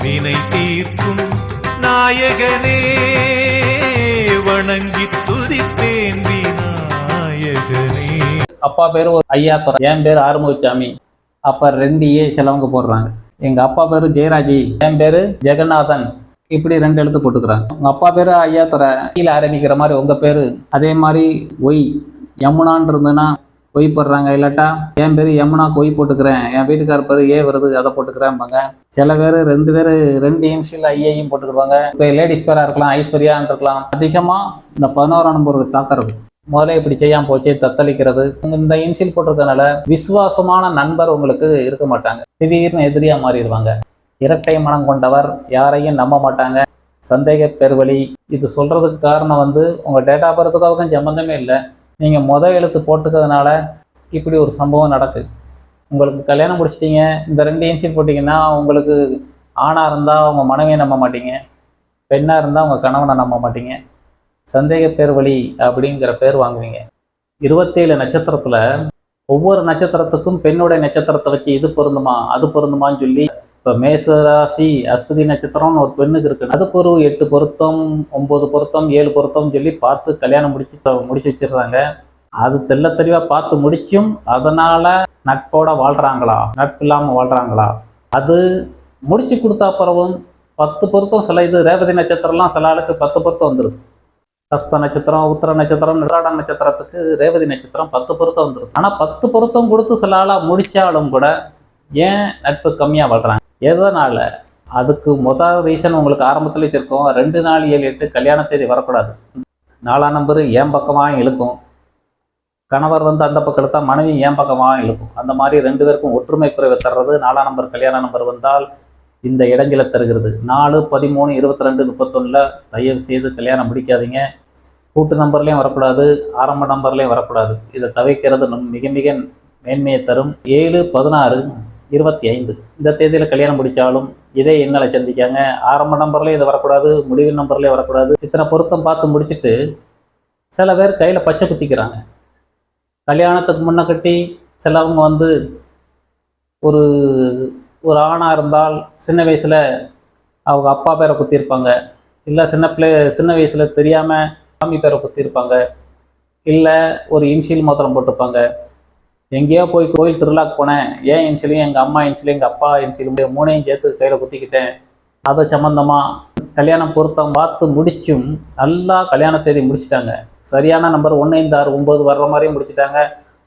வினை தீர்க்கும் நாயகனே வணங்கி துதிப்பேன் விநாயகனே. அப்பா பேரு ஒரு ஐயாத்துறை, என் பேரு ஆறுமுகசாமி. அப்ப 2 சிலவங்க போடுறாங்க. எங்க அப்பா பேரு ஜெயராஜி, என் பேரு ஜெகநாதன். இப்படி 2 எழுத்து போட்டுக்கிறாங்க. உங்க அப்பா பேரு ஐயாத்துறை, கீழே ஆரம்பிக்கிற மாதிரி உங்க பேரு. அதே மாதிரி ஒய் யமுனான் இருந்ததுன்னா ஒய் போடுறாங்க. இல்லாட்டா என் பேரு யமுனாக்கு ஒய் போட்டுக்கிறேன், என் வீட்டுக்கார பேரு ஏ வருது அதை போட்டுக்கிறேன்பாங்க. சில பேர் 2 பேர் 2 இன்சியல் ஐயையும் போட்டுக்கிடுவாங்க. இப்போ லேடிஸ் பேரா இருக்கலாம், ஐஸ்வர்யான்னு இருக்கலாம். அதிகமா இந்த 11ஆம் நம்பருக்கு தாக்குறது. முதல்ல இப்படி செய்யாம போச்சு, தத்தளிக்கிறது. இந்த இன்சியல் போட்டிருக்கனால விசுவாசமான நண்பர் உங்களுக்கு இருக்க மாட்டாங்க, திடீர்னு எதிரியா மாறிடுவாங்க. இரட்டை மனம் கொண்டவர், யாரையும் நம்ப மாட்டாங்க, சந்தேக பெருவழி. இது சொல்றதுக்கு காரணம் உங்க டேட் ஆஃப் பர்த்துக்கும் சம்பந்தமே இல்லை. நீங்க எழுத்து போட்டுக்கிறதுனால இப்படி ஒரு சம்பவம் நடக்குது. உங்களுக்கு கல்யாணம் முடிச்சிட்டீங்க, இந்த 2 இன்சியல் போட்டிங்கன்னா உங்களுக்கு ஆணா இருந்தா உங்க மனைவியை நம்ப மாட்டீங்க, பெண்ணா இருந்தா உங்க கணவனை நம்ப மாட்டீங்க. சந்தேக பேர்வழி அப்படிங்கிற பேர் வாங்குவீங்க. 27 நட்சத்திரத்துல ஒவ்வொரு நட்சத்திரத்துக்கும் பெண்ணுடைய நட்சத்திரத்தை வச்சு இது பொருந்துமா அது பொருந்துமான்னு சொல்லி, இப்போ மேசராசி அஸ்வதி நட்சத்திரம்னு ஒரு பெண்ணுக்கு இருக்கு, அதுக்கு ஒரு 8 பொருத்தம் 9 பொருத்தம் 7 பொருத்தம் சொல்லி பார்த்து கல்யாணம் முடிச்சு வச்சிடுறாங்க. அது தெள்ள தெளிவா பார்த்து முடிச்சும் அதனால நட்போட வாழ்றாங்களா, நட்பு இல்லாம வாழ்றாங்களா? அது முடிச்சு கொடுத்த அப்புறமும் 10 பொருத்தம் சில இது ரேவதி நட்சத்திரம்லாம் சில ஆளுக்கு 10 பொருத்தம் வந்துருது. ஹஸ்த நட்சத்திரம், உத்திர நட்சத்திரம், நிராட நட்சத்திரத்துக்கு ரேவதி நட்சத்திரம் 10 பொருத்தம் வந்துருது. ஆனா 10 பொருத்தம் கொடுத்து சில ஆளா முடிச்சாலும் கூட ஏன் நட்பு கம்மியா வாழ்றாங்க? எதனால? அதுக்கு முதல் ரீசன் உங்களுக்கு ஆரம்பத்துல வச்சிருக்கோம். 2, 4, 7, 8 கல்யாண தேதி வரக்கூடாது. 4ஆம் நம்பர் ஏன் பக்கமா இழுக்கும், கணவர் அந்த பக்கம் எடுத்தா மனைவி ஏன் பக்கமா இழுக்கும். அந்த மாதிரி 2 பேருக்கும் ஒற்றுமை குறைவை தர்றது 4ஆம் நம்பர் கல்யாண நம்பர் வந்தால் இந்த இடங்களை தருகிறது. 4, 13, 22, 31 தயவு செய்து கல்யாணம் முடிக்காதீங்க. கூட்டு நம்பர்லையும் வரக்கூடாது, ஆரம்ப நம்பர்லையும் வரக்கூடாது. இதை தவிர்க்கிறது மிக மிக மேன்மையை தரும். 7, 16, 25 இந்த தேதியில் கல்யாணம் முடித்தாலும் இதே எண்ணலை சந்திக்காங்க. ஆரம்ப நம்பர்லேயும் இது வரக்கூடாது, முடிவு நம்பர்லேயும் வரக்கூடாது. இத்தனை பொருத்தம் பார்த்து முடிச்சுட்டு சில பேர் கையில் பச்சை குத்திக்கிறாங்க. கல்யாணத்துக்கு முன்ன கட்டி சிலவங்க ஒரு ஒரு ஆணாக இருந்தால் சின்ன வயசில் அவங்க அப்பா பேரை குத்திருப்பாங்க, இல்லை சின்ன வயசில் தெரியாமல் சாமி பேரை குத்திருப்பாங்க, இல்லை ஒரு இன்சியல் மாத்திரம் போட்டிருப்பாங்க. எங்கேயோ போய் கோயில் திருவிழாக்கு போனேன், ஏன் இன்சியலையும் எங்கள் அம்மா இன்சியலையும் எங்கள் அப்பா இன்சியலும் 3ஐயும் சேர்த்து கையில் குத்திக்கிட்டேன். அதை சம்மந்தமாக கல்யாணம் பொருத்தம் பார்த்து முடிச்சும் நல்லா கல்யாண தேதி முடிச்சிட்டாங்க. சரியான நம்பர் 1, 5, 6, 9 வர்ற மாதிரியும் முடிச்சிட்டாங்க.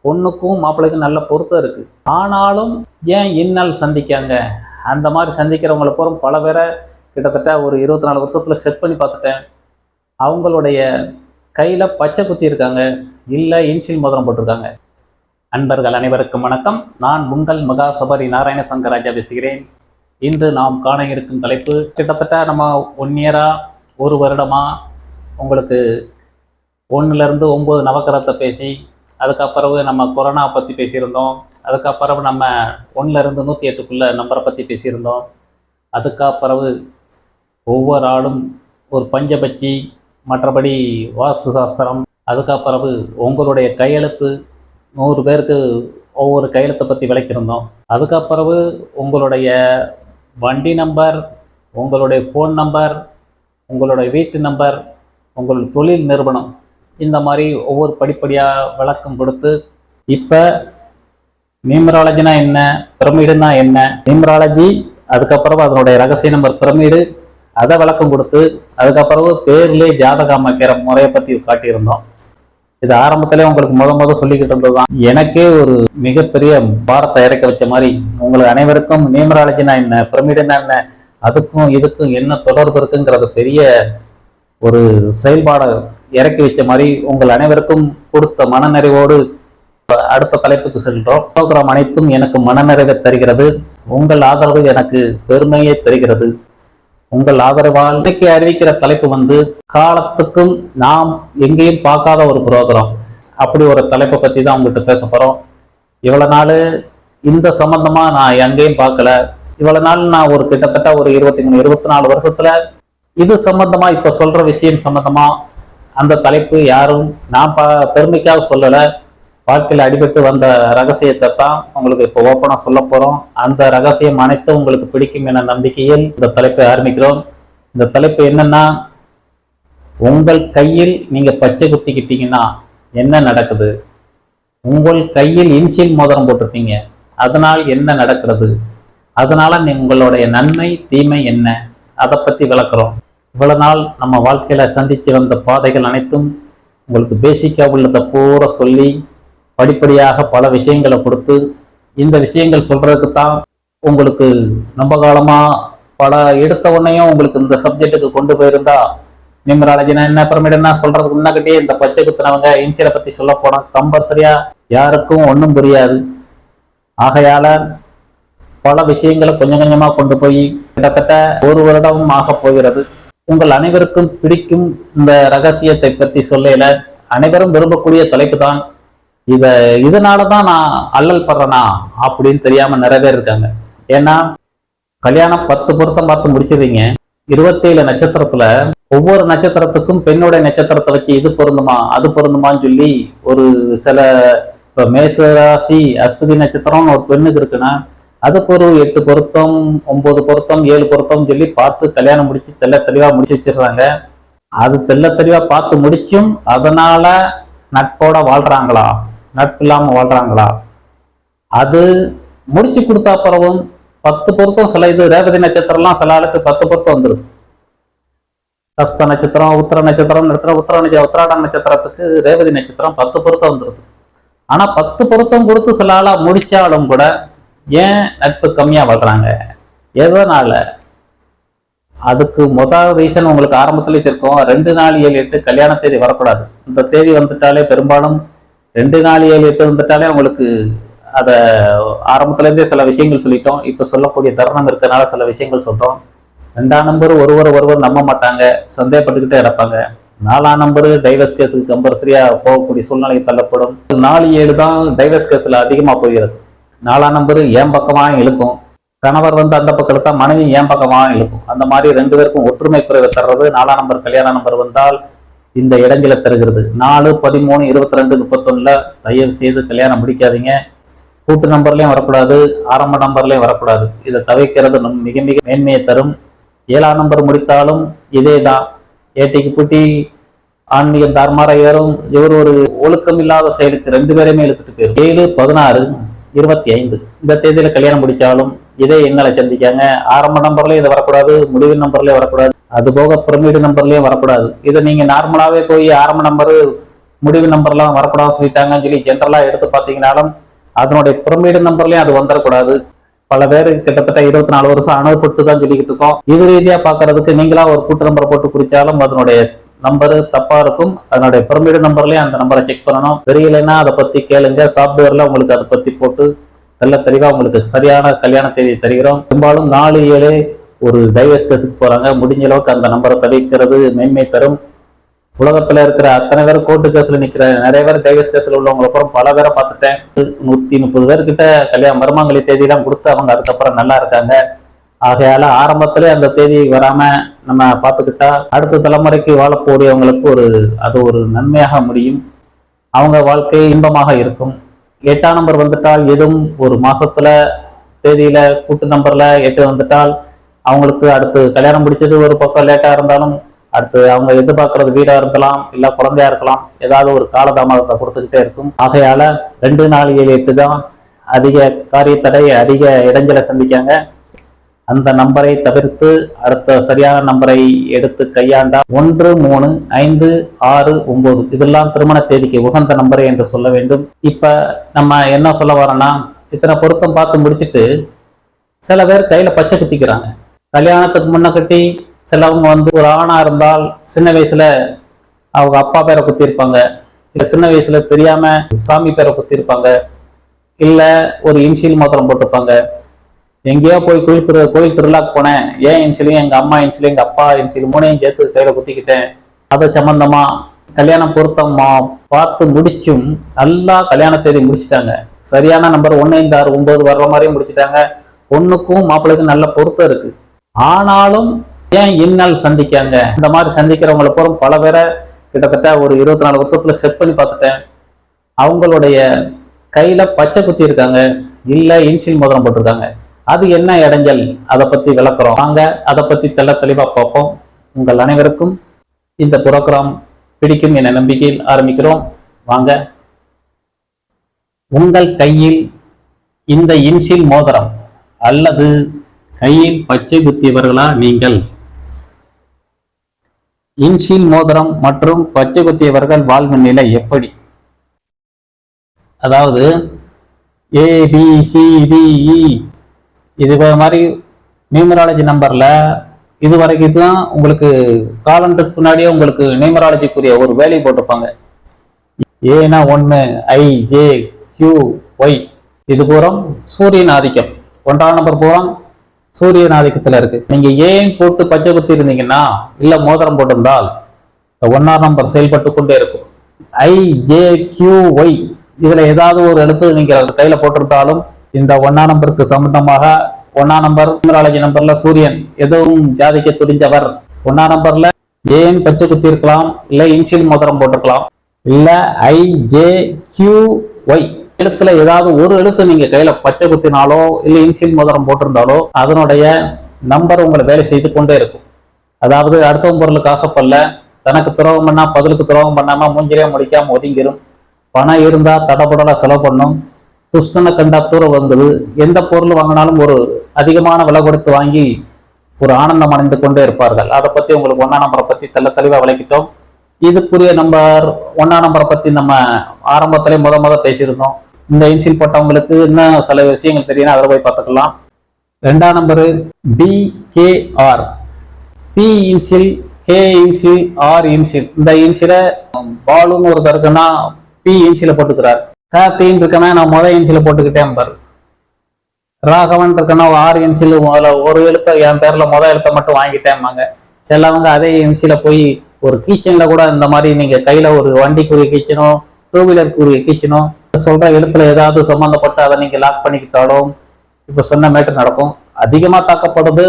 பொண்ணுக்கும் மாப்பிள்ளைக்கும் நல்ல பொருத்தம் இருக்குது. ஆனாலும் ஏன் இன்னல் சந்திக்காங்க? அந்த மாதிரி சந்திக்கிறவங்கள பூரா பல பேரை கிட்டத்தட்ட ஒரு 24 வருஷத்தில் செட் பண்ணி பார்த்துட்டேன். அவங்களுடைய கையில் பச்சை குத்தி இருக்காங்க, இல்லை இன்சியல் மோதிரம் போட்டிருக்காங்க. அன்பர்கள் அனைவருக்கும் வணக்கம். நான் உங்கள் மகா சபரி நாராயண சங்கராஜா பேசுகிறேன். இன்று நாம் காண இருக்கும் தலைப்பு கிட்டத்தட்ட நம்ம 1 இயரா 1 வருடமா உங்களுக்கு 1லேருந்து 9 நவக்கிரகத்தை பேசி, அதுக்கப்புறம் நம்ம கொரோனா பற்றி பேசியிருந்தோம். அதுக்கப்புறம் நம்ம 1லேருந்து 108க்குள்ள நம்பரை பற்றி பேசியிருந்தோம். அதுக்கப்புறம் ஒவ்வொரு ஆளும் ஒரு பஞ்சபட்சி, மற்றபடி வாஸ்து சாஸ்திரம், அதுக்கப்புறம் உங்களுடைய கையெழுத்து 100 பேருக்கு ஒவ்வொரு கையெழுத்தை பற்றி விளக்கியிருந்தோம். அதுக்கப்புறம் உங்களுடைய வண்டி நம்பர், உங்களுடைய ஃபோன் நம்பர், உங்களுடைய வீட்டு நம்பர், உங்களுடைய தொழில் நிறுவனம், இந்த மாதிரி ஒவ்வொரு படிப்படியாக விளக்கம் கொடுத்து, இப்போ நியூமராலஜினா என்ன, பிரமிடுனா என்ன, நியூமராலஜி, அதுக்கப்புறம் அதனுடைய ரகசிய நம்பர் பிரமிடு, அதை விளக்கம் கொடுத்து, அதுக்கப்புறம் பேர்லேயே ஜாதகம் அமைக்கிற முறையை பற்றி காட்டியிருந்தோம். இது ஆரம்பத்திலே உங்களுக்கு முத சொல்லிக்கிட்டு இருந்தது தான். எனக்கே ஒரு மிகப்பெரிய பாரத்தை இறக்க வச்ச மாதிரி, உங்களுக்கு அனைவருக்கும் நியூமராலஜினா என்ன, பிரமிடுனா என்ன, அதுக்கும் இதுக்கும் என்ன தொடர்பு இருக்குங்கிறது பெரிய ஒரு செயல்பாடை இறக்கி வச்ச மாதிரி உங்கள் அனைவருக்கும் கொடுத்த மனநிறைவோடு அடுத்த தலைப்புக்கு செல்றோம். ப்ரோக்ராம் அனைத்தும் எனக்கு மனநிறைவை தருகிறது. உங்கள் ஆதரவு எனக்கு பெருமையை தருகிறது. உங்கள் ஆதரவால் இன்னைக்கு அறிவிக்கிற தலைப்பு காலத்துக்கும் நாம் எங்கேயும் பார்க்காத ஒரு ப்ரோக்ராம். அப்படி ஒரு தலைப்பை பற்றி தான் உங்கள்கிட்ட பேச போகிறோம். இவ்வளோ நாள் இந்த சம்பந்தமாக நான் எங்கேயும் பார்க்கல. இவ்வளோ நாள் நான் கிட்டத்தட்ட ஒரு 23, 24 வருஷத்துல இது சம்பந்தமா இப்ப சொல்ற விஷயம் சம்பந்தமா அந்த தலைப்பு யாரும் நான் பெருமைக்காக சொல்லலை. வாழ்க்கையில் அடிபட்டு வந்த ரகசியத்தை தான் உங்களுக்கு இப்போ ஓப்பனாக சொல்ல போகிறோம். அந்த ரகசியம் அனைத்தும் உங்களுக்கு பிடிக்கும் என நம்பிக்கையில் இந்த தலைப்பை ஆரம்பிக்கிறோம். இந்த தலைப்பு என்னன்னா, உங்கள் கையில் நீங்கள் பச்சை குத்திக்கிட்டீங்கன்னா என்ன நடக்குது, உங்கள் கையில் இன்சியல் மோதிரம் போட்டிருப்பீங்க, அதனால் என்ன நடக்கிறது, அதனால உங்களுடைய நன்மை தீமை என்ன, அதை பற்றி விளக்குறோம். இவ்வளவு நாள் நம்ம வாழ்க்கையில் சந்தித்து வந்த பாதைகள் அனைத்தும் உங்களுக்கு பேசிக்காக உள்ளதை பூரா சொல்லி படிப்படியாக பல விஷயங்களை கொடுத்து, இந்த விஷயங்கள் சொல்றதுக்கு தான் உங்களுக்கு ரொம்ப காலமாக பல எடுத்த உடனேயும் உங்களுக்கு இந்த சப்ஜெக்டுக்கு கொண்டு போயிருந்தா நியூமராலஜினா என்ன பிரமிட் என்ன சொல்றதுக்கு முன்னாடியே இந்த பச்சை குத்துனவங்க இன்சியலை பற்றி சொல்ல போனால் கம்பல்சரியா யாருக்கும் ஒன்றும் புரியாது. ஆகையால பல விஷயங்களை கொஞ்சம் கொஞ்சமா கொண்டு போய் கிட்டத்தட்ட 1 வருடம் ஆக போகிறது. உங்கள் அனைவருக்கும் பிடிக்கும் இந்த ரகசியத்தை பற்றி சொல்லல, அனைவரும் விரும்பக்கூடிய தலைப்பு தான். இதனாலதான் நான் அல்லல் படுறேனா அப்படின்னு தெரியாம நிறைய பேர் இருக்காங்க. ஏன்னா கல்யாணம் 10 பொருத்தம் பார்த்து முடிச்சிருவீங்க. 27 நட்சத்திரத்துல ஒவ்வொரு நட்சத்திரத்துக்கும் பெண்ணுடைய நட்சத்திரத்தை வச்சு இது பொருந்துமா அது பொருந்துமான்னு சொல்லி ஒரு சில இப்ப மேசராசி அஸ்வதி நட்சத்திரம் ஒரு பெண்ணுக்கு இருக்குன்னா அதுக்கு ஒரு 8 பொருத்தம் 9 பொருத்தம் 7 பொருத்தம் சொல்லி பார்த்து கல்யாணம் முடிச்சு தெளிவா முடிச்சு வச்சிடுறாங்க. அது தெளிவா பார்த்து முடிச்சும் அதனால நட்போட வாழ்றாங்களா நட்பு இல்லாம வாழ்றாங்களா, அது முடிச்சு கொடுத்தா பிறகும் 10 பொருத்தம் சில இது ரேவதி நட்சத்திரம்லாம் சில ஆளுக்கு 10 பொருத்தம் வந்துருது. ஹஸ்த நட்சத்திரம் உத்திர நட்சத்திரம் உத்திராடம் நட்சத்திரத்துக்கு ரேவதி நட்சத்திரம் 10 பொருத்தம் வந்துருது. ஆனா 10 பொருத்தம் கொடுத்து சில ஆளா முடிச்சாலும் கூட ஏன் நட்பு கம்மியா வாழ்றாங்க, எதனால? அதுக்கு முதல் ரீசன் உங்களுக்கு ஆரம்பத்துல இருக்கும். 2 4 7 8 கல்யாண தேதி வரக்கூடாது. இந்த தேதி வந்துட்டாலே பெரும்பாலும் 2 4 7 8 வந்துட்டாலே உங்களுக்கு அத ஆரம்பத்துல இருந்தே சில விஷயங்கள் சொல்லிட்டோம். இப்ப சொல்லக்கூடிய தருணம் இருக்கிறதுனால சில விஷயங்கள் சொல்றோம். 2ஆம் நம்பர் ஒருவர் நம்ப மாட்டாங்க, சந்தேகப்பட்டுக்கிட்டே இருப்பாங்க. 4ஆம் நம்பரு டைவர்ஸ் கேஸுக்கு கம்பல்சரியா போகக்கூடிய சூழ்நிலை தள்ளப்படும். 4 7 தான் டைவர்ஸ் கேஸ்ல அதிகமா போகிறது. 4ஆம் நம்பரு ஏன் பக்கமா இழுக்கும், கணவர் அந்த பக்கம் இழுத்தா மனைவி ஏன் பக்கமா இழுக்கும். அந்த மாதிரி 2 பேருக்கும் ஒற்றுமை குறைவை தர்றது 4ஆம் நம்பர். கல்யாண நம்பர் வந்தால் இந்த இடங்களை தருகிறது. 4 13 22 31 தயவு செய்து கல்யாணம் முடிக்காதீங்க. கூட்டு நம்பர்லயும் வரக்கூடாது, ஆரம்ப நம்பர்லயும் வரக்கூடாது. இதை தவிர்க்கிறது மிக மிக மேன்மையை தரும். 7ஆம் நம்பர் முடித்தாலும் இதே தான். ஏட்டிக்கு பூட்டி ஆன்மீகம் தார்மார ஏறும். இவர் ஒரு ஒழுக்கம் இல்லாத செயலுக்கு 2 பேரையுமே இழுத்துட்டு போயிடும். 7 16 25 இந்த தேதியில கல்யாணம் முடிச்சாலும் இதே எண்ணலை சந்திக்காங்க. ஆரம்ப நம்பர்லயும் இதை வரக்கூடாது, முடிவு நம்பர்லயும் வரக்கூடாது, அது போக பிரமிடு நம்பர்லயும் வரக்கூடாது. இதை நீங்க நார்மலாவே போய் ஆரம்ப நம்பரு முடிவு நம்பர்லாம் வரக்கூடாதுன்னு சொல்லிட்டாங்கன்னு சொல்லி ஜென்ரலா எடுத்து பார்த்தீங்கன்னாலும் அதனுடைய பிரமிடு நம்பர்லயும் அது வந்துடக்கூடாது. பல பேர் கிட்டத்தட்ட 24 வருஷம் அனுபவப்பட்டு தான் சொல்லிக்கிட்டு இருக்கோம். இது ரீதியா பாக்குறதுக்கு நீங்களா ஒரு கூட்டு நம்பரை போட்டு குறிச்சாலும் அதனுடைய நம்பரு தப்பா இருக்கும். அதனுடைய பிரமிடு நம்பர்லயும் அந்த நம்பரை செக் பண்ணணும். தெரியலைன்னா அதை பத்தி கேளுங்க. சாஃப்ட்வேர்ல உங்களுக்கு அதை பத்தி போட்டு தெளிவா உங்களுக்கு சரியான கல்யாண தேதி தருகிறோம். பெரும்பாலும் 4 7 ஒரு டைவர்ஸ் கேஸுக்கு போறாங்க. முடிஞ்ச அளவுக்கு அந்த நம்பரை தவிர்க்கிறது மேன்மை தரும். உலகத்துல இருக்கிற அத்தனை பேர் கோர்ட்டு கேஸ்ல நிக்கிற நிறைய பேர் டைவர்ஸ் கேஸ்ல உள்ளவங்களை அப்புறம் பல பேரை பார்த்துட்டேன். 130 பேர்கிட்ட கல்யாண மருமங்கலி தேதியெல்லாம் கொடுத்து அவங்க அதுக்கப்புறம் நல்லா இருக்காங்க. ஆகையால ஆரம்பத்திலே அந்த தேதி வராம நம்ம பார்த்துக்கிட்டா அடுத்த தலைமுறைக்கு வாழக்கூடியவங்களுக்கு அது ஒரு நன்மையாக முடியும். அவங்க வாழ்க்கை இன்பமாக இருக்கும். 8ஆம் நம்பர் வந்துட்டால் எதுவும் ஒரு மாசத்துல தேதியில கூட்டு நம்பர்ல 8 வந்துட்டால் அவங்களுக்கு அடுத்து கல்யாணம் முடிச்சது ஒரு பக்கம் லேட்டா இருந்தாலும் அடுத்து அவங்க எதிர்பார்க்கறது வீடா இருக்கலாம், இல்ல குழந்தையா இருக்கலாம், ஏதாவது ஒரு காலதாமதத்தை கொடுத்துக்கிட்டே இருக்கும். ஆகையால 2 4 7 8 தான் அதிக காரிய தடை, அதிக இடைஞ்சலை சந்திக்காங்க. அந்த நம்பரை தவிர்த்து அடுத்த சரியான நம்பரை எடுத்து கையாண்டா 1 3 5 6 9 இதெல்லாம் திருமண தேதிக்கு உகந்த நம்பரை என்று சொல்ல வேண்டும். இப்ப நம்ம என்ன சொல்ல வரோம்னா, இத்தனை பொருத்தம் பார்த்து முடிச்சுட்டு சில பேர் கையில பச்சை குத்திக்கிறாங்க. கல்யாணத்துக்கு முன்ன கட்டி சிலவங்க ஒரு ஆணா இருந்தால் சின்ன வயசுல அவங்க அப்பா பேரை குத்திருப்பாங்க, இல்ல சின்ன வயசுல தெரியாம சாமி பேரை குத்திருப்பாங்க, இல்ல ஒரு இன்சியல் மாத்திரம் போட்டிருப்பாங்க. எங்கேயோ போய் கோயில் திருவிழாக்கு போனேன், ஏன் இன்சியலையும் எங்க அம்மா இன்சியலும் எங்க அப்பா இன்சியல் 3ஐயும் சேர்த்து கையில குத்திக்கிட்டேன். அது சம்பந்தமா கல்யாணம் பொருத்தம் பார்த்து முடிச்சும் நல்லா கல்யாண தேதி முடிச்சுட்டாங்க. சரியான நம்பர் 1 5 6 9 வர்ற மாதிரியும் முடிச்சுட்டாங்க. பொண்ணுக்கும் மாப்பிள்ளைக்கும் நல்ல பொருத்தம் இருக்கு. ஆனாலும் ஏன் இன்னல் சந்திக்காங்க? இந்த மாதிரி சந்திக்கிறவங்களை பூரா பல பேரை கிட்டத்தட்ட ஒரு 24 வருஷத்துல செட் பண்ணி பார்த்துட்டேன். அவங்களுடைய கையில பச்சை குத்தி இருக்காங்க, இல்ல இன்சில் மோதிரம் போட்டிருக்காங்க. அது என்ன இடைஞ்சல், அதை பத்தி விளக்குறோம் வாங்க. அதை பத்தி தெளிவா பார்ப்போம். உங்கள் அனைவருக்கும் இந்த புரோகிராம் பிடிக்கும் என நம்பிக்கையில் ஆரம்பிக்கிறோம் வாங்க. உங்கள் கையில் இந்த இன்சில் மோதிரம் அல்லது கையில் பச்சை குத்தியவர்களா நீங்கள்? இன்சில் மோதிரம் மற்றும் பச்சை குத்தியவர்கள் வாழ்வு நிலை எப்படி? அதாவது ABCDE இது மாதிரி நியூமராலஜி நம்பர்ல இது வரைக்கும் தான் உங்களுக்கு காலண்டருக்கு முன்னாடியே உங்களுக்கு நியூமராலஜிக்குரிய ஒரு வேலை போட்டிருப்பாங்க. ஏனா 1 IJQY இது பூரம் சூரியன் ஆதிக்கம். 1ஆம் நம்பர் பூரம் சூரியன் ஆதிக்கத்துல இருக்கு. நீங்க ஏன் போட்டு பச்சை குத்தி இருந்தீங்கன்னா இல்ல மோதிரம் போட்டிருந்தால் 1ஆம் நம்பர் செயல்பட்டு கொண்டே இருக்கும். IJQY இதுல ஏதாவது ஒரு எழுத்து நீங்க கையில போட்டிருந்தாலும் இந்த 1ஆம் நம்பருக்கு சம்பந்தமாக 1ஆம் நம்பர் நியூமராலஜி நம்பர்ல சூரியன் எதுவும் ஜாதிக்க துடிஞ்சவர் 1ஆம் நம்பர்ல ஏன் பச்சை குத்தி இருக்கலாம், இல்ல இன்சில் மோதிரம் போட்டிருக்கலாம், இல்ல IJQY எழுத்துல ஏதாவது ஒரு எழுத்து நீங்க கையில பச்சை குத்தினாலோ இல்ல இன்சில் மோதிரம் போட்டிருந்தாலோ அதனுடைய நம்பர் உங்களை வேலை செய்து கொண்டே இருக்கும். அதாவது அடுத்தவங்க பொருளுக்கு ஆசைப்படல, தனக்கு துரோகம் பண்ணா பதிலுக்கு துரோகம் பண்ணாம மூஞ்சிலே முடிக்காம ஒதுங்கிரும், பணம் இருந்தா தடபுடலா செலவு பண்ணும், துஷ்டனை கண்டா தூரம் வந்தது, எந்த பொருள் வாங்கினாலும் ஒரு அதிகமான விலை கொடுத்து வாங்கி ஒரு ஆனந்தம் அடைந்து கொண்டே இருப்பார்கள். அதை பத்தி உங்களுக்கு 1ஆம் நம்பரை பத்தி தெளிவா விளக்கிட்டோம். இதுக்குரிய நம்பர் 1ஆம் நம்பரை பத்தி நம்ம ஆரம்பத்திலே முத பேசியிருந்தோம். இந்த இன்சில் போட்டவங்களுக்கு இன்னும் சில விஷயங்கள் தெரியும், அதில் போய் பார்த்துக்கலாம். 2ஆம் number BKR, P இன்சில், K இன்சில், R இன்சில். இந்த இன்சிலை பாலுன்னு ஒருத்தர் இருக்குன்னா P இன்சில போட்டுக்கிறார். கார்த்தின்னு இருக்கனா நான் முதல் இன்சில போட்டுக்கிட்டேன் பாரு. ராகவன் இருக்கனா 6 இன்சில் ஒரு எழுத்த என் பேர்ல முதல் எழுத்த மட்டும் வாங்கிட்டேன்பாங்க. சிலவங்க அதே இன்சில போய் ஒரு கீச்சன்ல கூட இந்த மாதிரி நீங்க கையில ஒரு வண்டிக்குரிய கீச்சனும் 2 வீலருக்குரிய கீச்சனும் சொல்ற எழுத்துல ஏதாவது சம்பந்தப்பட்டு அதை நீங்க லாக் பண்ணிக்கிட்டாலும் இப்ப சொன்ன மேட்டர் நடக்கும். அதிகமா தாக்கப்படுது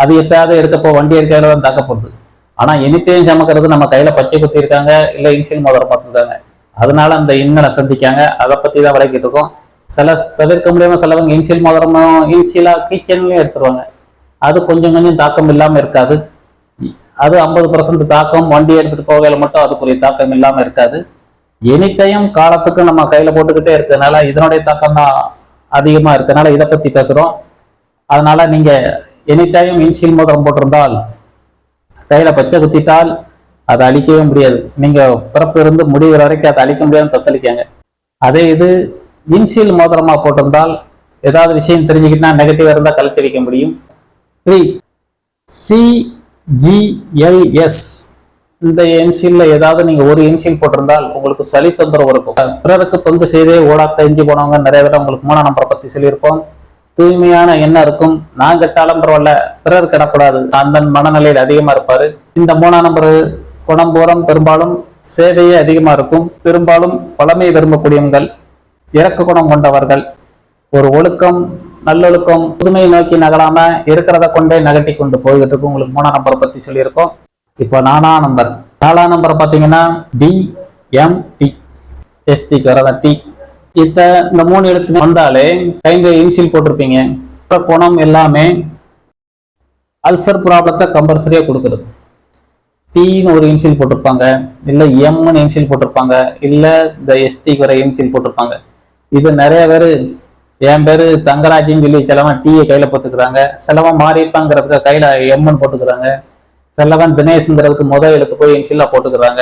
அது எப்பயாவது எடுக்கப்போ வண்டி எடுக்கையில தான் தாக்கப்படுது. ஆனா இனித்தையும் சமக்கிறது நம்ம கையில பச்சை குத்தி இருக்காங்க, இல்ல இன்சில் மோதிரம் பார்த்துருக்காங்க, அதனால அந்த இன்னலை சந்திக்காங்க. அதை பத்தி தான் விளக்கிட்டு இருக்கோம். சில தவிர்க்க முடியாம சிலவங்க இன்சில் மோதிரமும் இன்சிலா கீச்சன்லயும் எடுத்துருவாங்க. அது கொஞ்சம் தாக்கம் இல்லாம இருக்காது. அது 50% தாக்கம், வண்டி எடுத்துட்டு போகையில மட்டும் அதுக்குரிய தாக்கம் இல்லாம இருக்காது. இனித்தையும் காலத்துக்கு நம்ம கையில போட்டுக்கிட்டே இருக்கிறதுனால இதனுடைய தாக்கம் தான் அதிகமா இருக்கனால இதை பத்தி பேசுறோம். அதனால நீங்க எனிடைம் இன்சில் மோதிரம் போட்டிருந்தால் கையில பச்சை குத்திட்டால் அதை அழிக்கவே முடியாது. நீங்க பிறப்பு இருந்து முடிவு வரைக்கும் அதை அழிக்க முடியாதுன்னு தத்தளிக்காங்க. அதே இது இன்சில் மோதிரமா போட்டிருந்தால் ஏதாவது விஷயம் தெரிஞ்சுக்கிட்டா நெகட்டிவா இருந்தா கழட்டி வைக்க முடியும். 3 CGLS இந்த இன்சில்ல ஏதாவது நீங்க ஒரு இன்சில் போட்டிருந்தால் உங்களுக்கு சளி தொந்தரவு இருக்கும். பிறருக்கு தொண்டு செய்தே ஓடா தெரிஞ்சு போனவங்க நிறைய பேர் உங்களுக்கு 3ஆம் நம்பரை பத்தி சொல்லியிருப்போம். தூய்மையான எண்ணம் இருக்கும், நான் கெட்டாலும் பரவாயில்ல பிறர் கிடக்கூடாது, அந்த மனநிலையில் அதிகமா இருப்பாரு. இந்த 3ஆம் நம்பர் குணம் பூரம் பெரும்பாலும் சேவையே அதிகமா இருக்கும். பெரும்பாலும் பழமையை விரும்பக்கூடியவங்கள், இறக்க குணம் கொண்டவர்கள், ஒரு ஒழுக்கம் நல்லொழுக்கம் புதுமையை நோக்கி நகராம இருக்கிறத கொண்டே நகட்டி கொண்டு போய்கிட்டு இருக்கும். உங்களுக்கு 3ஆம் நம்பரை பத்தி சொல்லியிருக்கோம். இப்போ 4ஆம் நம்பரை பார்த்தீங்கன்னா DMT ST டி. இந்த 3 எழுத்து வந்தாலே கைங்க இன்சில் போட்டிருப்பீங்க. குணம் எல்லாமே அல்சர் ப்ராப்ளத்தை கம்பல்சரியா கொடுக்குறது. டீன்னு ஒரு இன்சில் போட்டிருப்பாங்க, இல்ல எம்னு இன்சில் போட்டிருப்பாங்க, இல்ல இந்த ST வர இன்சில் போட்டிருப்பாங்க. இது நிறைய பேர் என் பேரு தங்கராஜின்னு சொல்லி சிலவன் டீயை கையில போட்டுக்கிறாங்க, சிலவன் மாறிப்பாங்கிறதுக்கு கையில எம்னு போட்டுக்கிறாங்க, சிலவன் தினேஷ்ங்கிறதுக்கு முதல் எழுத்து போய் இன்சிலா போட்டுக்கிறாங்க.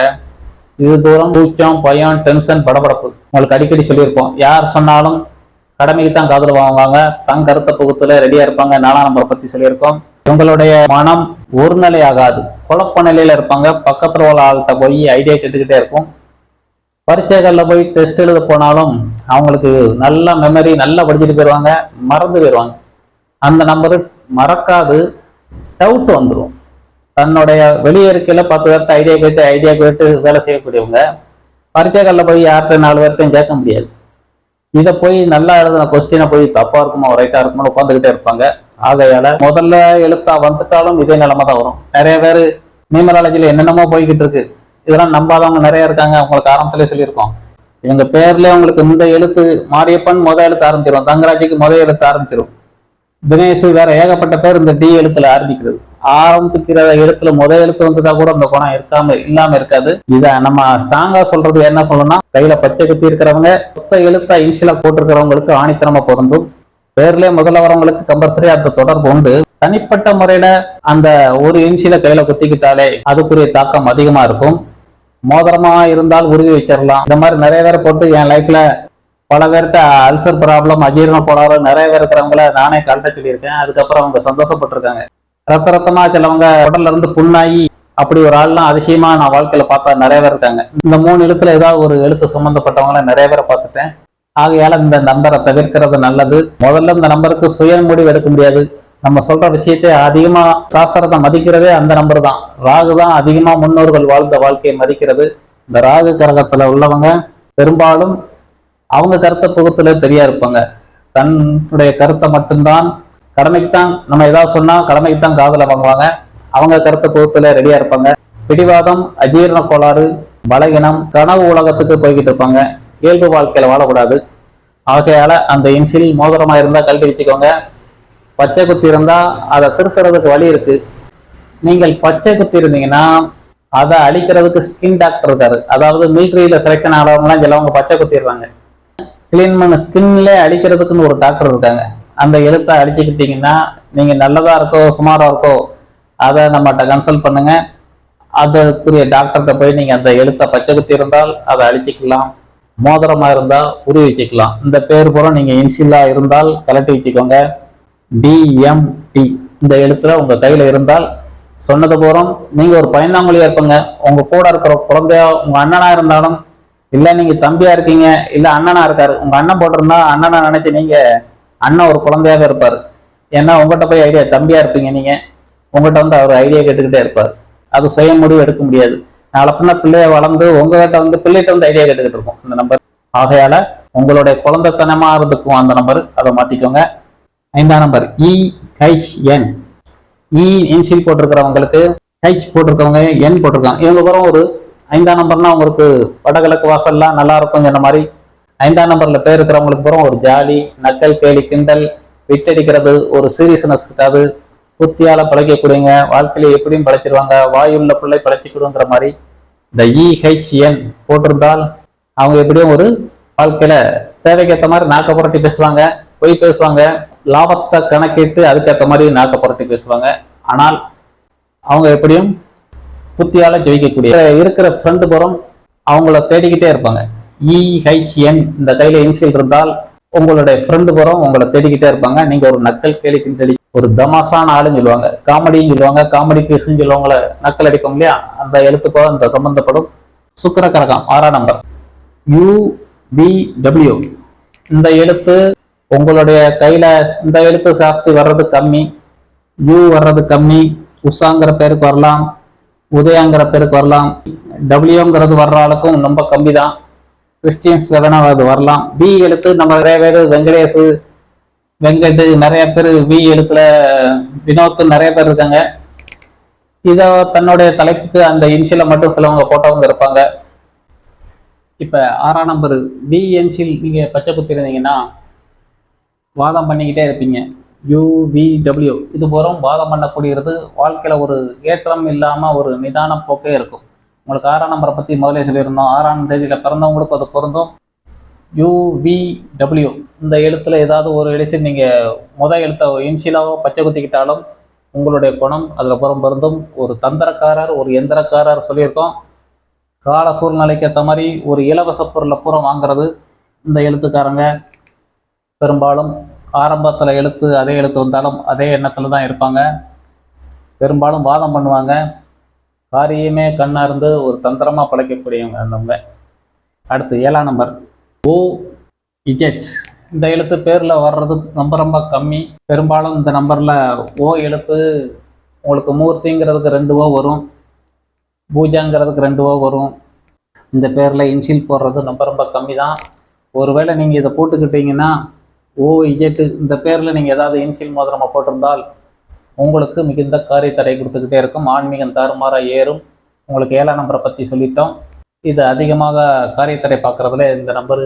இது தூரம் கூச்சம், பயம், டென்ஷன், படபடப்பு. உங்களுக்கு அடிக்கடி சொல்லியிருப்போம், யார் சொன்னாலும் கடமைக்கு தான் காதல் வாங்குவாங்க, தங்க கருத்த புகுத்துல ரெடியா இருப்பாங்க. 4ஆம் நம்பரை பத்தி சொல்லியிருக்கோம். உங்களுடைய மனம் ஒரு நிலை ஆகாது, குழப்ப நிலையில இருப்பாங்க. பக்கத்துல உள்ள ஆள்கிட்ட போய் ஐடியா கேட்டுக்கிட்டே இருக்கும். பரீட்சைகள்ல போய் டெஸ்ட் எழுத போனாலும் அவங்களுக்கு நல்ல மெமரி, நல்லா படிச்சுட்டு போயிடுவாங்க, மறந்து போயிடுவாங்க. அந்த நம்பரு மறக்காது, டவுட் வந்துடும். தன்னுடைய வெளியே இருக்கையில 10 பேர்த்த ஐடியா கேட்டு வேலை செய்யக்கூடியவங்க பரீட்சைகள்ல போய் யார்கிட்ட 4 பேர்த்தையும் கேட்க முடியாது. இதை போய் நல்லா எழுதின கொஸ்டினை போய் தப்பா இருக்குமோ ரைட்டா இருக்குமோ உட்காந்துக்கிட்டே இருப்பாங்க. ஆகையால முதல்ல எழுத்தா வந்துட்டாலும் இதே நிலைமை தான் வரும். நிறைய பேர் நியூமராலஜில என்னென்னமோ போய்கிட்டு இருக்கு, இதெல்லாம் நம்பாதவங்க நிறைய இருக்காங்க. உங்களுக்கு ஆரம்பத்திலே சொல்லியிருக்கோம். இவங்க பேர்ல உங்களுக்கு இந்த எழுத்து மாரியப்பன் முத எழுத்து ஆரம்பிச்சிடும், தங்கராஜுக்கு முத எழுத்து ஆரம்பிச்சிடும், தினேஷ் வேற ஏகப்பட்ட பேர் இந்த டி எழுத்துல ஆரம்பிக்கிறது. ஆரம்பிக்கிற எழுத்துல முத எழுத்து வந்ததா கூட அந்த குணம் இல்லாம இருக்காது. இத நம்ம ஸ்ட்ராங்கா சொல்றது என்ன சொல்லணும்னா, கையில பச்சை குத்தி இருக்கிறவங்க மொத்த எழுத்தா இனிஷியலா போட்டிருக்கிறவங்களுக்கு ஆணித்தனமா பொருந்தும். பேர்லயே முதல்ல வரவங்களுக்கு கம்பல்சரி அந்த தொடர்பு உண்டு. தனிப்பட்ட முறையில அந்த ஒரு இன்சில கையில குத்திக்கிட்டாலே அதுக்குரிய தாக்கம் அதிகமா இருக்கும். மோதிரமா இருந்தால் உருவி வச்சிடலாம். இந்த மாதிரி நிறைய பேரை போட்டு என் லைஃப்ல பல பேர்கிட்ட அல்சர் ப்ராப்ளம், அஜீரண கோளாறு நிறைய பேர் இருக்கிறவங்கள நானே கழட்ட சொல்லியிருக்கேன். அதுக்கப்புறம் அவங்க சந்தோஷப்பட்டிருக்காங்க. ரத்தமா சிலவங்க உடல்ல இருந்து புண்ணாகி அப்படி ஒரு ஆள்லாம் அதிசயமா நான் வாழ்க்கையில பார்த்தா நிறைய பேர் இருக்காங்க. இந்த 3 எழுத்துல ஏதாவது ஒரு எழுத்து சம்பந்தப்பட்டவங்கள நிறைய பேரை பார்த்துட்டேன். ஆகையால இந்த நம்பரை தவிர்க்கிறது நல்லது. முதல்ல இந்த நம்பருக்கு சுய முடிவு எடுக்க முடியாது. நம்ம சொல்ற விஷயத்தை அதிகமா சாஸ்திரத்தை மதிக்கிறதே அந்த நம்பர் தான். ராகு தான் அதிகமா முன்னோர்கள் வாழ்ந்த வாழ்க்கையை மதிக்கிறது. இந்த ராகு கரகத்துல உள்ளவங்க பெரும்பாலும் அவங்க கருத்தை புகுத்துல தெரியா இருப்பாங்க. தன்னுடைய கருத்தை மட்டும்தான், கடமைக்கு தான் நம்ம ஏதாவது சொன்னா கடமைக்கு தான் காதுல வாங்குவாங்க. அவங்க கருத்தை புகுத்துல ரெடியா இருப்பாங்க. பிடிவாதம், அஜீரண கோளாறு, பலகீனம், கனவு உலகத்துக்கு போய்கிட்டு இருப்பாங்க. இயல்பு வாழ்க்கையில வாழக்கூடாது. ஆகையால அந்த இன்சில் மோதிரமா இருந்தா கழட்டி வச்சுக்கோங்க. பச்சை குத்தி இருந்தா அதை திருத்துறதுக்கு வழி இருக்கு. நீங்கள் பச்சை குத்தி இருந்தீங்கன்னா அதை அழிக்கிறதுக்கு ஸ்கின் டாக்டர் இருக்காரு. அதாவது மிலிட்ரியில செலெக்ஷன் ஆகிறவங்களாம் சிலவங்க பச்சை குத்திடுறாங்க. கிளீன் பண்ண ஸ்கின்ல அழிக்கிறதுக்குன்னு ஒரு டாக்டர் இருக்காங்க. அந்த எழுத்தை அழிச்சுக்கிட்டீங்கன்னா நீங்க நல்லதா இருக்கோ சுமாரா இருக்கோ அதை நம்மகிட்ட கன்சல்ட் பண்ணுங்க. அதற்குரிய டாக்டர்கிட்ட போய் நீங்க அந்த எழுத்தை பச்சை குத்தி இருந்தால் அதை அழிச்சிக்கலாம். மோதிரமா இருந்தா உருவி வச்சுக்கலாம். இந்த பேர் பூரா நீங்க இன்சிலா இருந்தால் கலட்டி வச்சுக்கோங்க. DMT இந்த எழுத்துல உங்க கையில இருந்தால் சொன்னது பூரம் நீங்க ஒரு பயந்தாங்குழியா இருப்பீங்க. உங்க கூட இருக்கிற குழந்தையா உங்க அண்ணனா இருந்தாலும், இல்ல நீங்க தம்பியா இருக்கீங்க, இல்ல அண்ணனா இருக்காரு, உங்க அண்ணன் போட்டிருந்தா அண்ணனா நினைச்சு நீங்க அண்ணன் ஒரு குழந்தையாவே இருப்பாரு. ஏன்னா உங்ககிட்ட போய் ஐடியா, தம்பியா இருப்பீங்க நீங்க, உங்ககிட்ட வந்து அவர் ஐடியா கேட்டுக்கிட்டே இருப்பார். அது சுய முடிவு எடுக்க முடியாது. நாளை பின்ன பிள்ளைய வளர்ந்து உங்ககிட்ட வந்து பிள்ளைகிட்ட வந்து ஐடியா கேட்டுக்கிட்டு இருக்கும் இந்த நம்பர். ஆகையால உங்களுடைய குழந்தைத்தனமா இருந்துக்கும் அந்த நம்பர், அதை மாத்திக்கோங்க. 5ஆம் நம்பர் EHN. இன்சில் போட்டிருக்கிறவங்களுக்கு H போட்டிருக்கவங்க N போட்டிருக்காங்க. இவங்க பிறகு ஒரு 5ஆம் நம்பர்னா உங்களுக்கு வடகிழக்கு வாசல்லாம் நல்லா இருக்கும் சொன்ன மாதிரி 5ஆம் நம்பர்ல பேர் இருக்கிறவங்களுக்கு பிறகு ஒரு ஜாலி, நக்கல், கேலி, கிண்டல், விட்டடிக்கிறது, ஒரு சீரியஸ்னஸ் இருக்காது. புத்தியால பழைக்கக்கூடியங்க, வாழ்க்கையில எப்படியும் பழைச்சிருவாங்க, வாயுள்ள பிள்ளை பழைச்சிக்கிடுங்கிற மாதிரி இந்த EHN போட்டிருந்தால் அவங்க எப்படியும் ஒரு வாழ்க்கையில தேவைக்கேற்ற மாதிரி நாக்க புரட்டி பேசுவாங்க, பொய் பேசுவாங்க, லாபத்தை கணக்கிட்டு அதுக்கேற்ற மாதிரி நாக்க புரட்டி பேசுவாங்க. ஆனால் அவங்க எப்படியும் புத்தியால ஜெயிக்கக்கூடிய இருக்கிற ஃப்ரெண்டு புறம் அவங்கள தேடிக்கிட்டே இருப்பாங்க. EHN இந்த கையில இன்சியல் இருந்தால் உங்களுடைய ஃப்ரெண்டு புறம் உங்களை தேடிக்கிட்டே இருப்பாங்க. நீங்க ஒரு நக்கல், கேலி, கிண்டடி, ஒரு தமாசான ஆளுன்னு சொல்லுவாங்க, காமெடின்னு சொல்லுவாங்க, காமெடி பீஸ்ன்னு சொல்லுவாங்கள, நக்கல் அடிப்போம் இல்லையா, அந்த எழுத்து போல இந்த சம்பந்தப்படும். சுக்கிர கரகம் 6ஆம் நம்பர் UVW. இந்த எழுத்து உங்களுடைய கையில இந்த எழுத்து சாஸ்தி வர்றது கம்மி, யூ வர்றது கம்மி. உஷாங்கிற பேருக்கு வரலாம், உதயாங்கிற பேருக்கு வரலாம். டபிள்யூங்கிறது வர்ற ஆளுக்கும் ரொம்ப கம்மி தான். கிறிஸ்டியன்ஸ் வேணா அது வரலாம். பி எழுத்து நம்ம நிறைய பேர் வெங்கடேஷ், வெங்கட், நிறைய பேர் வி எழுத்துல, வினோத், நிறைய பேர் இருக்காங்க. இதை தன்னுடைய தலைப்புக்கு அந்த இன்சியலை மட்டும் சிலவங்க போட்டவங்க இருப்பாங்க. இப்ப 6ஆம் நம்பர் பி இன்சியல் நீங்க பச்சை குத்தி இருந்தீங்கன்னா வாதம் பண்ணிக்கிட்டே இருப்பீங்க. UVW இது போகிறோம் வாதம் பண்ணக்கூடியது. வாழ்க்கையில ஒரு ஏற்றம் இல்லாம ஒரு நிதான போக்கே இருக்கும். உங்களுக்கு 6ஆம் நம்பரை பத்தி முதலே சொல்லியிருந்தோம். 6ஆம் தேதியில பிறந்தவங்களுக்கு அது பொருந்தும். UVW இந்த எழுத்துல ஏதாவது ஒரு எழுத்து நீங்க எழுத்த இன்சியலாவோ பச்சை குத்திக்கிட்டாலும் உங்களுடைய குணம் அதுல புறம் பொருந்தும். ஒரு தந்திரக்காரர், ஒரு எந்திரக்காரர் சொல்லியிருக்கோம். கால சூழ்நிலைக்கு ஏற்ற மாதிரி ஒரு இலவச பொருளை பூரா வாங்குறது இந்த எழுத்துக்காரங்க. பெரும்பாலும் ஆரம்பத்தில் அதே எழுத்து வந்தாலும் அதே எண்ணத்துல தான் இருப்பாங்க. பெரும்பாலும் வாதம் பண்ணுவாங்க. காரியமே கண்ணா இருந்து ஒரு தந்திரமா பழைக்கக்கூடியவங்க அந்தவங்க. அடுத்து 7ஆம் நம்பர் OZ. இந்த எழுத்து பேர்ல வர்றது ரொம்ப ரொம்ப கம்மி. பெரும்பாலும் இந்த நம்பர்ல O எழுத்து உங்களுக்கு மூர்த்திங்கிறதுக்கு 2 O வரும், பூஜாங்கிறதுக்கு 2 O வரும். இந்த பேர்ல இன்சில் போடுறது ரொம்ப ரொம்ப கம்மி தான். ஒருவேளை நீங்க இதை போட்டுக்கிட்டீங்கன்னா OZ இந்த பேர்ல நீங்க ஏதாவது இன்சில் மோதிரமா போட்டிருந்தால் உங்களுக்கு மிகுந்த காரிய தடை கொடுத்துக்கிட்டே இருக்கும். ஆன்மீகம் தாறுமாறா ஏறும். உங்களுக்கு 7ஆம் நம்பரை பத்தி சொல்லிட்டோம். இது அதிகமாக காரியத்தடை பார்க்குறதுல இந்த நம்பரு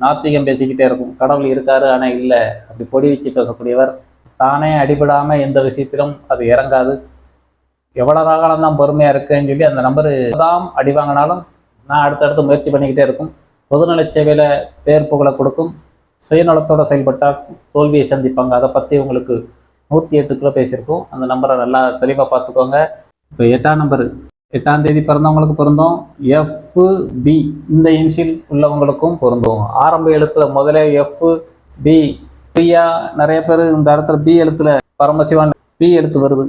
நாத்திகம் பேசிக்கிட்டே இருக்கும். கடவுள் இருக்காரு ஆனால் இல்லை, அப்படி பொடி வச்சு பேசக்கூடியவர். தானே அடிபடாமல் எந்த விஷயத்திலும் அது இறங்காது. எவ்வளோ காலம் தான் பொறுமையாக இருக்குன்னு சொல்லி அந்த நம்பரு தான் அடி வாங்கினாலும் நான் அடுத்தடுத்து முயற்சி பண்ணிக்கிட்டே இருக்கும். பொதுநல சேவையில் பேர் புகழை கொடுக்கும். சுயநலத்தோடு செயல்பட்டால் தோல்வியை சந்திப்பாங்க. அதை பற்றி உங்களுக்கு 108 கிலோ பேசியிருக்கோம். அந்த நம்பரை நல்லா தெளிவாக பார்த்துக்கோங்க. இப்போ 8ஆம் நம்பரு 8ஆம் தேதி பிறந்தவங்களுக்கு பொருந்தும். FB இந்த இன்ஷியல் உள்ளவங்களுக்கும் பொருந்தும். ஆரம்ப எழுத்துல முதலே FB பிரியா, நிறைய பேர் இந்த இடத்துல பி எழுத்துல பரமசிவான் பி எழுத்து வருது.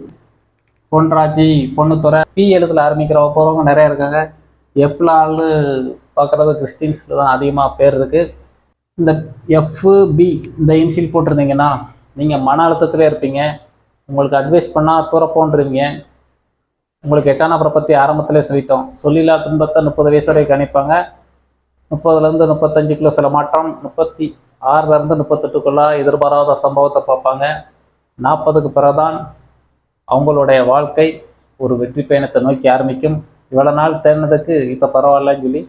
பொன்ராஜி, பொண்ணுத்துறை பி எழுத்துல ஆரம்பிக்கிற போகிறவங்க நிறைய இருக்காங்க. எஃப்ல ஆள் பார்க்குறது கிறிஸ்டின்ஸில் தான் அதிகமாக பேர் இருக்குது. இந்த FB இந்த இன்ஷியல் போட்டிருந்தீங்கன்னா நீங்கள் மன அழுத்தத்திலே இருப்பீங்க. உங்களுக்கு அட்வைஸ் பண்ணால் தூரப்போன்றுவீங்க. உங்களுக்கு 8ஆம் நம்பரை பற்றி ஆரம்பத்திலே சொல்லிட்டோம். சொல்லிலா துன்பத்தை 30 வயசு வரைக்கும் கணிப்பாங்க. 30லேருந்து 35 சில மாற்றம். 36லேருந்து 38 எதிர்பாராத சம்பவத்தை பார்ப்பாங்க. 40க்கு பிறகுதான் அவங்களுடைய வாழ்க்கை ஒரு வெற்றி பயணத்தை நோக்கி ஆரம்பிக்கும். இவ்வளோ நாள் தேர்ந்ததுக்கு இப்போ பரவாயில்லன்னு சொல்லி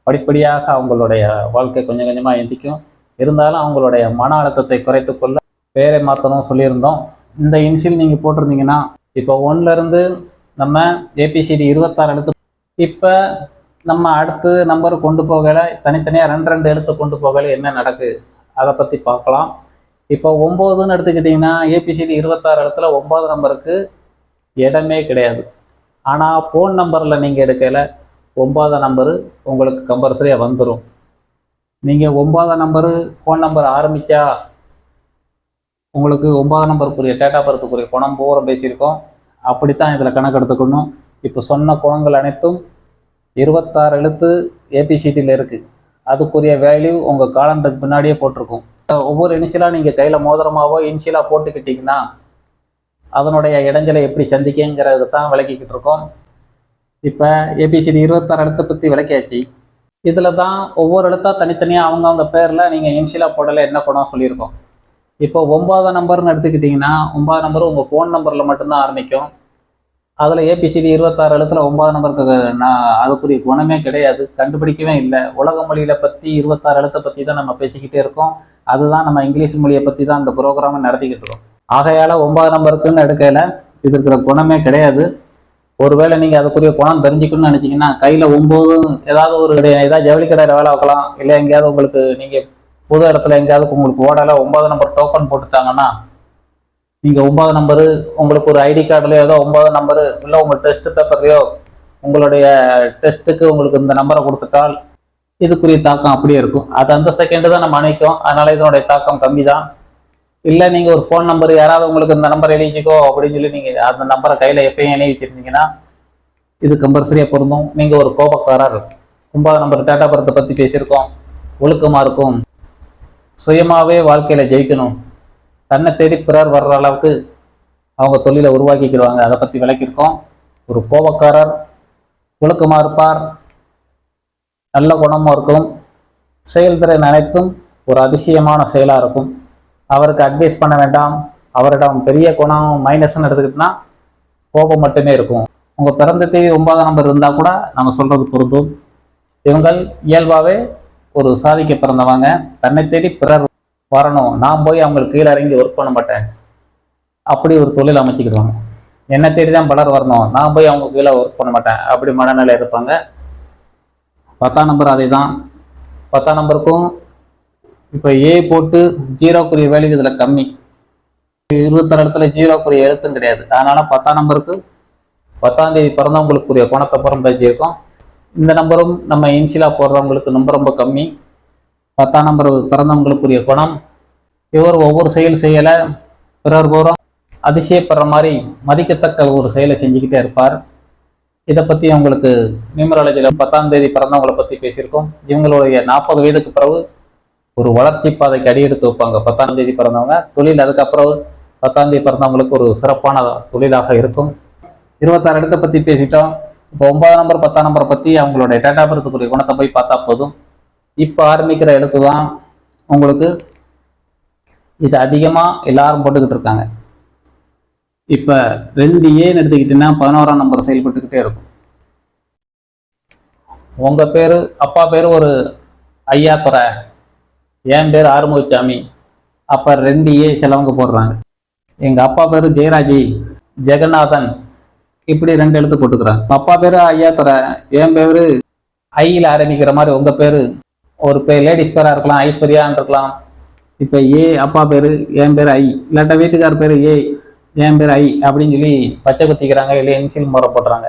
படிப்படியாக அவங்களுடைய வாழ்க்கை கொஞ்சம் கொஞ்சமாக எந்திக்கும். இருந்தாலும் அவங்களுடைய மன அழுத்தத்தை குறைத்து கொள்ள பேரை மாற்றணும் சொல்லியிருந்தோம். இந்த இன்ஷியல் நீங்கள் போட்டிருந்தீங்கன்னா இப்போ 1லேருந்து நம்ம ABCD 26 எழுத்து. இப்போ நம்ம அடுத்து நம்பர் கொண்டு போகலை, தனித்தனியாக 2 எழுத்து கொண்டு போகலை, என்ன நடக்குது அதை பற்றி பார்க்கலாம். இப்போ 9ன்னு எடுத்துக்கிட்டிங்கன்னா ABCD 26 எழுத்துல 9 நம்பருக்கு இடமே கிடையாது. ஆனால் ஃபோன் நம்பரில் நீங்கள் எடுக்கலை, 9ஆம் நம்பரு உங்களுக்கு கம்பல்சரியாக வந்துடும். நீங்கள் 9ஆம் நம்பரு ஃபோன் நம்பர் ஆரம்பித்தா உங்களுக்கு 9ஆம் நம்பருக்குரிய டேட் ஆஃப் பர்த்துக்குரிய குணம் பூரா பேசியிருக்கோம். அப்படித்தான் இதில் கணக்கு எடுத்துக்கணும். இப்போ சொன்ன குணங்கள் அனைத்தும் 26 எழுத்து ABCDயில் இருக்குது. அதுக்குரிய வேல்யூ உங்கள் காலண்டருக்கு பின்னாடியே போட்டிருக்கும். ஒவ்வொரு இனிஷியலாக நீங்கள் கையில் மோதிரமாவோ இனிஷியலாக போட்டுக்கிட்டிங்கன்னா அதனுடைய இடைஞ்சலை எப்படி சந்திக்கங்கிறது தான் விளக்கிக்கிட்டு இருக்கோம். இப்போ ABCD 26 எழுத்தை பற்றி விளக்கியாச்சு. இதில் தான் ஒவ்வொரு எழுத்தாக தனித்தனியாக அவங்கவுங்க பேரில் நீங்கள் இனிஷியலாக போடலை என்ன குணம் சொல்லியிருக்கோம். இப்போ 9ஆம் நம்பர்னு எடுத்துக்கிட்டிங்கன்னா 9ஆம் நம்பர் உங்கள் ஃபோன் நம்பரில் மட்டும்தான் ஆரம்பிக்கும். அதில் ABCD 26 எழுத்துல 9ஆம் நம்பருக்கு அதுக்குரிய குணமே கிடையாது, கண்டுபிடிக்கவே இல்லை. உலக மொழியில பற்றி 26 எழுத்தை பற்றி தான் நம்ம பேசிக்கிட்டே இருக்கோம். அதுதான் நம்ம இங்கிலீஷ் மொழியை பற்றி தான் இந்த ப்ரோக்ராமை நடத்திக்கிட்டு இருக்கோம். ஆகையால் 9ஆம் நம்பருக்குன்னு எடுக்கையில் இது இருக்கிற குணமே கிடையாது. ஒருவேளை நீங்கள் அதுக்குரிய குணம் தெரிஞ்சுக்கணும்னு நினச்சிங்கன்னா கையில் 9 ஏதாவது ஒரு ஏதாவது ஜவுளி கடையில் வேலை வைக்கலாம். இல்லை எங்கேயாவது உங்களுக்கு நீங்கள் புது இடத்துல எங்கேயாவது உங்களுக்கு ஓடலை 9ஆம் நம்பர் டோக்கன் போட்டுட்டாங்கன்னா நீங்கள் 9ஆம் நம்பரு உங்களுக்கு ஒரு ஐடி கார்டுலையோ ஏதோ 9ஆம் நம்பரு இல்லை உங்கள் டெஸ்ட் பேப்பர்லையோ உங்களுடைய டெஸ்ட்டுக்கு உங்களுக்கு இந்த நம்பரை கொடுத்துட்டால் இதுக்குரிய தாக்கம் அப்படியே இருக்கும். அது அந்த செகண்டு தான் நம்ம அணைக்கும். அதனால் இதனுடைய தாக்கம் கம்மி தான். இல்லை நீங்கள் ஒரு ஃபோன் நம்பர் யாராவது உங்களுக்கு இந்த நம்பரை எழுதிக்கோ அப்படின்னு சொல்லி நீங்கள் அந்த நம்பரை கையில் எப்பயும் எழுதி வச்சுருந்தீங்கன்னா இது கம்பல்சரியாக பொருந்தும். நீங்கள் ஒரு கோபக்காரர், 9ஆம் நம்பர் டேட் ஆஃப் பர்த்தை பற்றி பேசியிருக்கோம். ஒழுக்கமாக இருக்கும், சுயமாகவே வாழ்க்கையில் ஜெயிக்கணும், தன்னை தேடி பிறர் வர்ற அளவுக்கு அவங்க தொழிலை உருவாக்கிக்கிடுவாங்க, அதை பற்றி விளக்கியிருக்கோம். ஒரு கோபக்காரர், ஒழுக்கமாக இருப்பார், நல்ல குணமும் இருக்கும், செயல்திறன் அனைத்தும் ஒரு அதிசயமான செயலாக இருக்கும். அவருக்கு அட்வைஸ் பண்ண வேண்டாம். அவரிடம் பெரிய குணம் மைனஸ்ன்னு எடுத்துக்கிட்டோம்னா கோபம் மட்டுமே இருக்கும். உங்கள் பிறந்த தேதி 9ஆம் நம்பர் இருந்தால் கூட நம்ம சொல்கிறது பொருந்தும். இவங்கள் இயல்பாகவே ஒரு சாதிக்க பிறந்தவங்க. தன்னை தேடி பிறர் வரணும், நான் போய் அவங்களுக்கு கீழே இறங்கி ஒர்க் பண்ண மாட்டேன், அப்படி ஒரு தொழில் அமைச்சிக்கிடுவாங்க. என்னை தேடி தான் பலர் வரணும், நான் போய் அவங்க கீழே ஒர்க் பண்ண மாட்டேன், அப்படி மனநிலை இருப்பாங்க. 10ஆம் நம்பர் அதே தான். 10ஆம் நம்பருக்கும் இப்போ A போட்டு 0க்குரிய வேல்யூ இதில் கம்மி. 26 இடத்துல 0க்குரிய எழுத்தும் கிடையாது. அதனால் 10ஆம் நம்பருக்கு 10ஆம் தேதி பிறந்தவங்களுக்குரிய குணத்தை புறம் பேசியிருக்கோம். இந்த நம்பரும் நம்ம இன்ஷியலாக போடுறவங்களுக்கு ரொம்ப ரொம்ப கம்மி. 10ஆம் நம்பர் பிறந்தவங்களுக்குரிய குணம், இவர் ஒவ்வொரு செயல் செய்யலை பிறர் பூரம் அதிசயப்படுற மாதிரி மதிக்கத்தக்க ஒரு செயலை செஞ்சுக்கிட்டே இருப்பார். இதை பற்றி அவங்களுக்கு நியூமராலஜியில் 10ஆம் தேதி பிறந்தவங்களை பற்றி பேசியிருக்கோம். இவங்களுடைய 40 வயதுக்கு பிறகு ஒரு வளர்ச்சி பாதைக்கு அடியெடுத்து வைப்பாங்க 10ஆம் தேதி பிறந்தவங்க. தொழில் அதுக்கப்புறம் 10ஆம் தேதி பிறந்தவங்களுக்கு ஒரு சிறப்பான தொழிலாக இருக்கும். 26 இடத்தை பற்றி பேசிட்டோம். இப்போ 9ஆம் நம்பர் 10ஆம் நம்பரை பற்றி அவங்களுடைய டேட் ஆஃப் பர்த்துக்குரிய குணத்தை போய் பார்த்தா போதும். இப்போ ஆரம்பிக்கிற எழுத்து தான் உங்களுக்கு இது அதிகமாக எல்லாரும் போட்டுக்கிட்டு இருக்காங்க. இப்போ 2Aன்னு எடுத்துக்கிட்டீங்கன்னா 11ஆம் நம்பர் செயல்பட்டுக்கிட்டே இருக்கும். உங்கள் பேர் அப்பா பேர் ஒரு ஐயாத்துறை, என் பேர் ஆறுமுகசாமி. அப்போ 2 சிலவங்க போடுறாங்க. எங்கள் அப்பா பேர் ஜெயராஜி, ஜெகநாதன், இப்படி 2 எழுத்து போட்டுக்கிறாங்க. அப்பா பேர் ஐயாத்துறை, என் பேர் ஐயில் ஆரம்பிக்கிற மாதிரி உங்கள் பேர் ஒரு லேடிஸ் பேராக இருக்கலாம், ஐஸ்வர்யான்னு இருக்கலாம். இப்போ அப்பா பேர், என் பேர் ஐ, இல்லாட்டா வீட்டுக்கார் பேர் என் பேர் ஐ அப்படின்னு சொல்லி பச்சை குத்திக்கிறாங்க, இல்லை இன்சியல் முறை போடுறாங்க.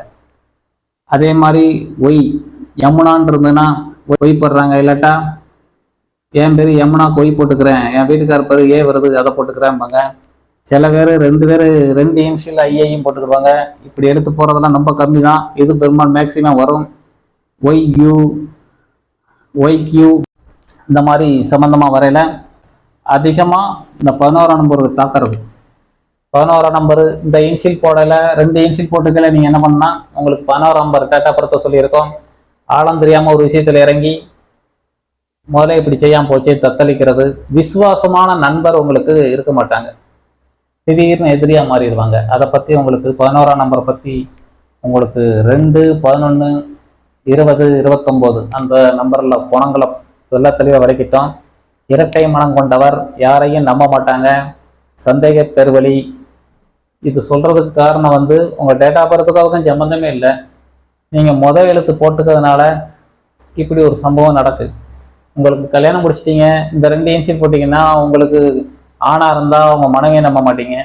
அதே மாதிரி ஒய் யமுனான் இருந்ததுன்னா ஒய் போடுறாங்க, இல்லாட்டா என் பேர் யமுனா கொய் போட்டுக்கிறேன், என் வீட்டுக்கார் பேர் வருது அதை போட்டுக்கிறேன்பாங்க. சில பேர் 2 இன்சியல் ஐயையும் போட்டுக்கிடுவாங்க. இப்படி எடுத்து போகிறதெல்லாம் ரொம்ப கம்மி தான். இது பெரும்பாலும் மேக்சிமம் வரும். ஒய்க்யூ இந்த மாதிரி சம்மந்தமாக வரையில் அதிகமாக இந்த 11ஆம் நம்பர் தாக்குறது. 11ஆம் நம்பர் இந்த இன்சியல் போடலை, 2 இன்சியல் போட்டுக்கல, நீங்கள் என்ன பண்ணால் உங்களுக்கு 11ஆம் நம்பர் டேட்டா படுத்த சொல்லியிருக்கோம். ஆழம் தெரியாமல் ஒரு விஷயத்தில் இறங்கி முதல்ல இப்படி செய்யாமல் போச்சு தத்தளிக்கிறது. விசுவாசமான நண்பர் உங்களுக்கு இருக்க மாட்டாங்க, திடீர்னு எதிரியாக மாறிடுவாங்க. அதை பற்றி உங்களுக்கு 11ஆம் நம்பரை பற்றி உங்களுக்கு 2, 11, 20, 29 அந்த நம்பரில் குணங்களை சொல்ல தெளிவாக விளக்கிட்டோம். இரட்டை மனம் கொண்டவர், யாரையும் நம்ப மாட்டாங்க, சந்தேக பெருவழி. இது சொல்கிறதுக்கு காரணம் உங்கள் டேட்டா பர்த்துக்காகவும் சம்மந்தமே இல்லை. நீங்கள் எழுத்து போட்டுக்கிறதுனால இப்படி ஒரு சம்பவம் நடக்குது. உங்களுக்கு கல்யாணம் முடிச்சிட்டிங்க, இந்த 2 இன்சியல் போட்டிங்கன்னா உங்களுக்கு ஆணாக இருந்தால் உங்கள் மனைவியை நம்ப மாட்டீங்க,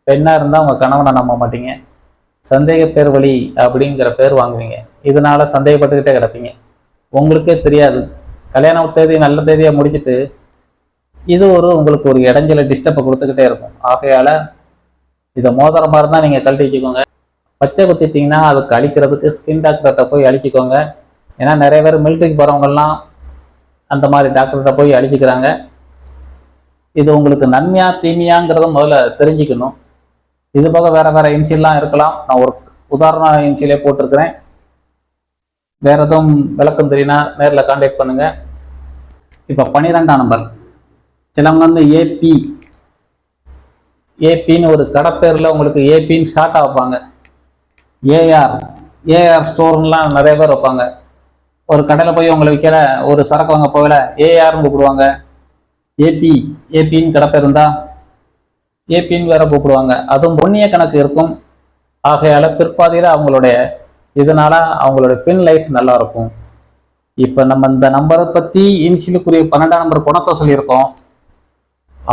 பெண்ணாக இருந்தால் உங்கள் கணவனை நம்ப மாட்டீங்க. சந்தேக பேர் வழி அப்படிங்கிற பேர் வாங்குவீங்க. இதனால சந்தேகப்பட்டுக்கிட்டே கிடப்பீங்க, உங்களுக்கே தெரியாது. கல்யாண தேதி நல்ல தேதியாக முடிச்சுட்டு இது உங்களுக்கு ஒரு இடைஞ்சல டிஸ்டர்பை கொடுத்துக்கிட்டே இருக்கும். ஆகையால் இதை மோதிர மாதிரி தான் நீங்கள் கழட்டி வச்சுக்கோங்க. பச்சை குத்திட்டிங்கன்னா அதுக்கு அழிக்கிறதுக்கு ஸ்கின் டாக்டர்கிட்ட போய் அழிச்சிக்கோங்க. ஏன்னா நிறைய பேர் மிலிட்ரிக்கு போகிறவங்கெல்லாம் அந்த மாதிரி டாக்டர்கிட்ட போய் அழிச்சிக்கிறாங்க. இது உங்களுக்கு நன்மையா தீமையாங்கிறத முதல்ல தெரிஞ்சுக்கணும். இது போக வேற இன்சியல்லாம் இருக்கலாம். நான் ஒரு உதாரண இன்சியலே போட்டிருக்கிறேன். வேற எதுவும் விளக்கம் தெரியுன்னா நேரில் கான்டாக்ட் பண்ணுங்க. இப்போ 12ஆம் நம்பர் சிலவங்க ஏபின்னு ஒரு கடைப்பேரில் உங்களுக்கு ஏபின்னு ஷார்ட்டாக வைப்பாங்க. ஏஆர் ஸ்டோர்லாம் நிறைய பேர் வைப்பாங்க. ஒரு கடையில் போய் உங்களை விற்கிற ஒரு சரக்கு வாங்க போகல ஏஆர்னு கூப்பிடுவாங்க. ஏபின்னு கடைப்பேர் இருந்தால் ஏபின்னு வேற கூப்பிடுவாங்க. அதுவும் பொன்னிய கணக்கு இருக்கும். ஆகையால பிற்பாதையில் இதனால அவங்களுடைய பின் லைஃப் நல்லா இருக்கும். இப்போ நம்ம இந்த நம்பரை பற்றி இன்சியலுக்குரிய 12ஆம் நம்பர் குணத்தை சொல்லியிருக்கோம்.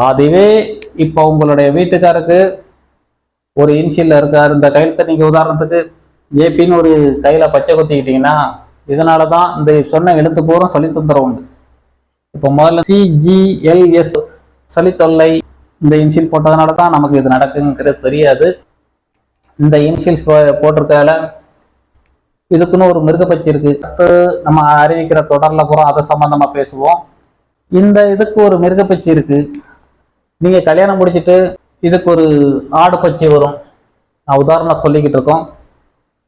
அதுவே இப்போ உங்களுடைய வீட்டுக்காருக்கு ஒரு இன்சியல் இருக்கார், இந்த கையெழுத்தை நீங்கள் உதாரணத்துக்கு ஜேபின்னு ஒரு கையில் பச்சை குத்திக்கிட்டீங்கன்னா இதனால தான் இந்த சொன்ன எழுத்து பூரம் சளி தொந்தரவு உண்டு. இப்போ முதல்ல CGLS சளித்தொல்லை இந்த இன்சியல் போட்டதுனால தான் நமக்கு இது நடக்குங்கிறது தெரியாது. இந்த இன்சியல்ஸ் போட்டிருக்கால இதுக்குன்னு ஒரு மிருகப்பச்சி இருக்கு. நம்ம அறிவிக்கிற தொடர்ல பூரா அதை சம்பந்தமா பேசுவோம். இந்த இதுக்கு ஒரு மிருகப்பச்சி இருக்கு. நீங்க கல்யாணம் முடிச்சுட்டு இதுக்கு ஒரு ஆடு பச்சி வரும். நான் உதாரணம் சொல்லிக்கிட்டு இருக்கோம்.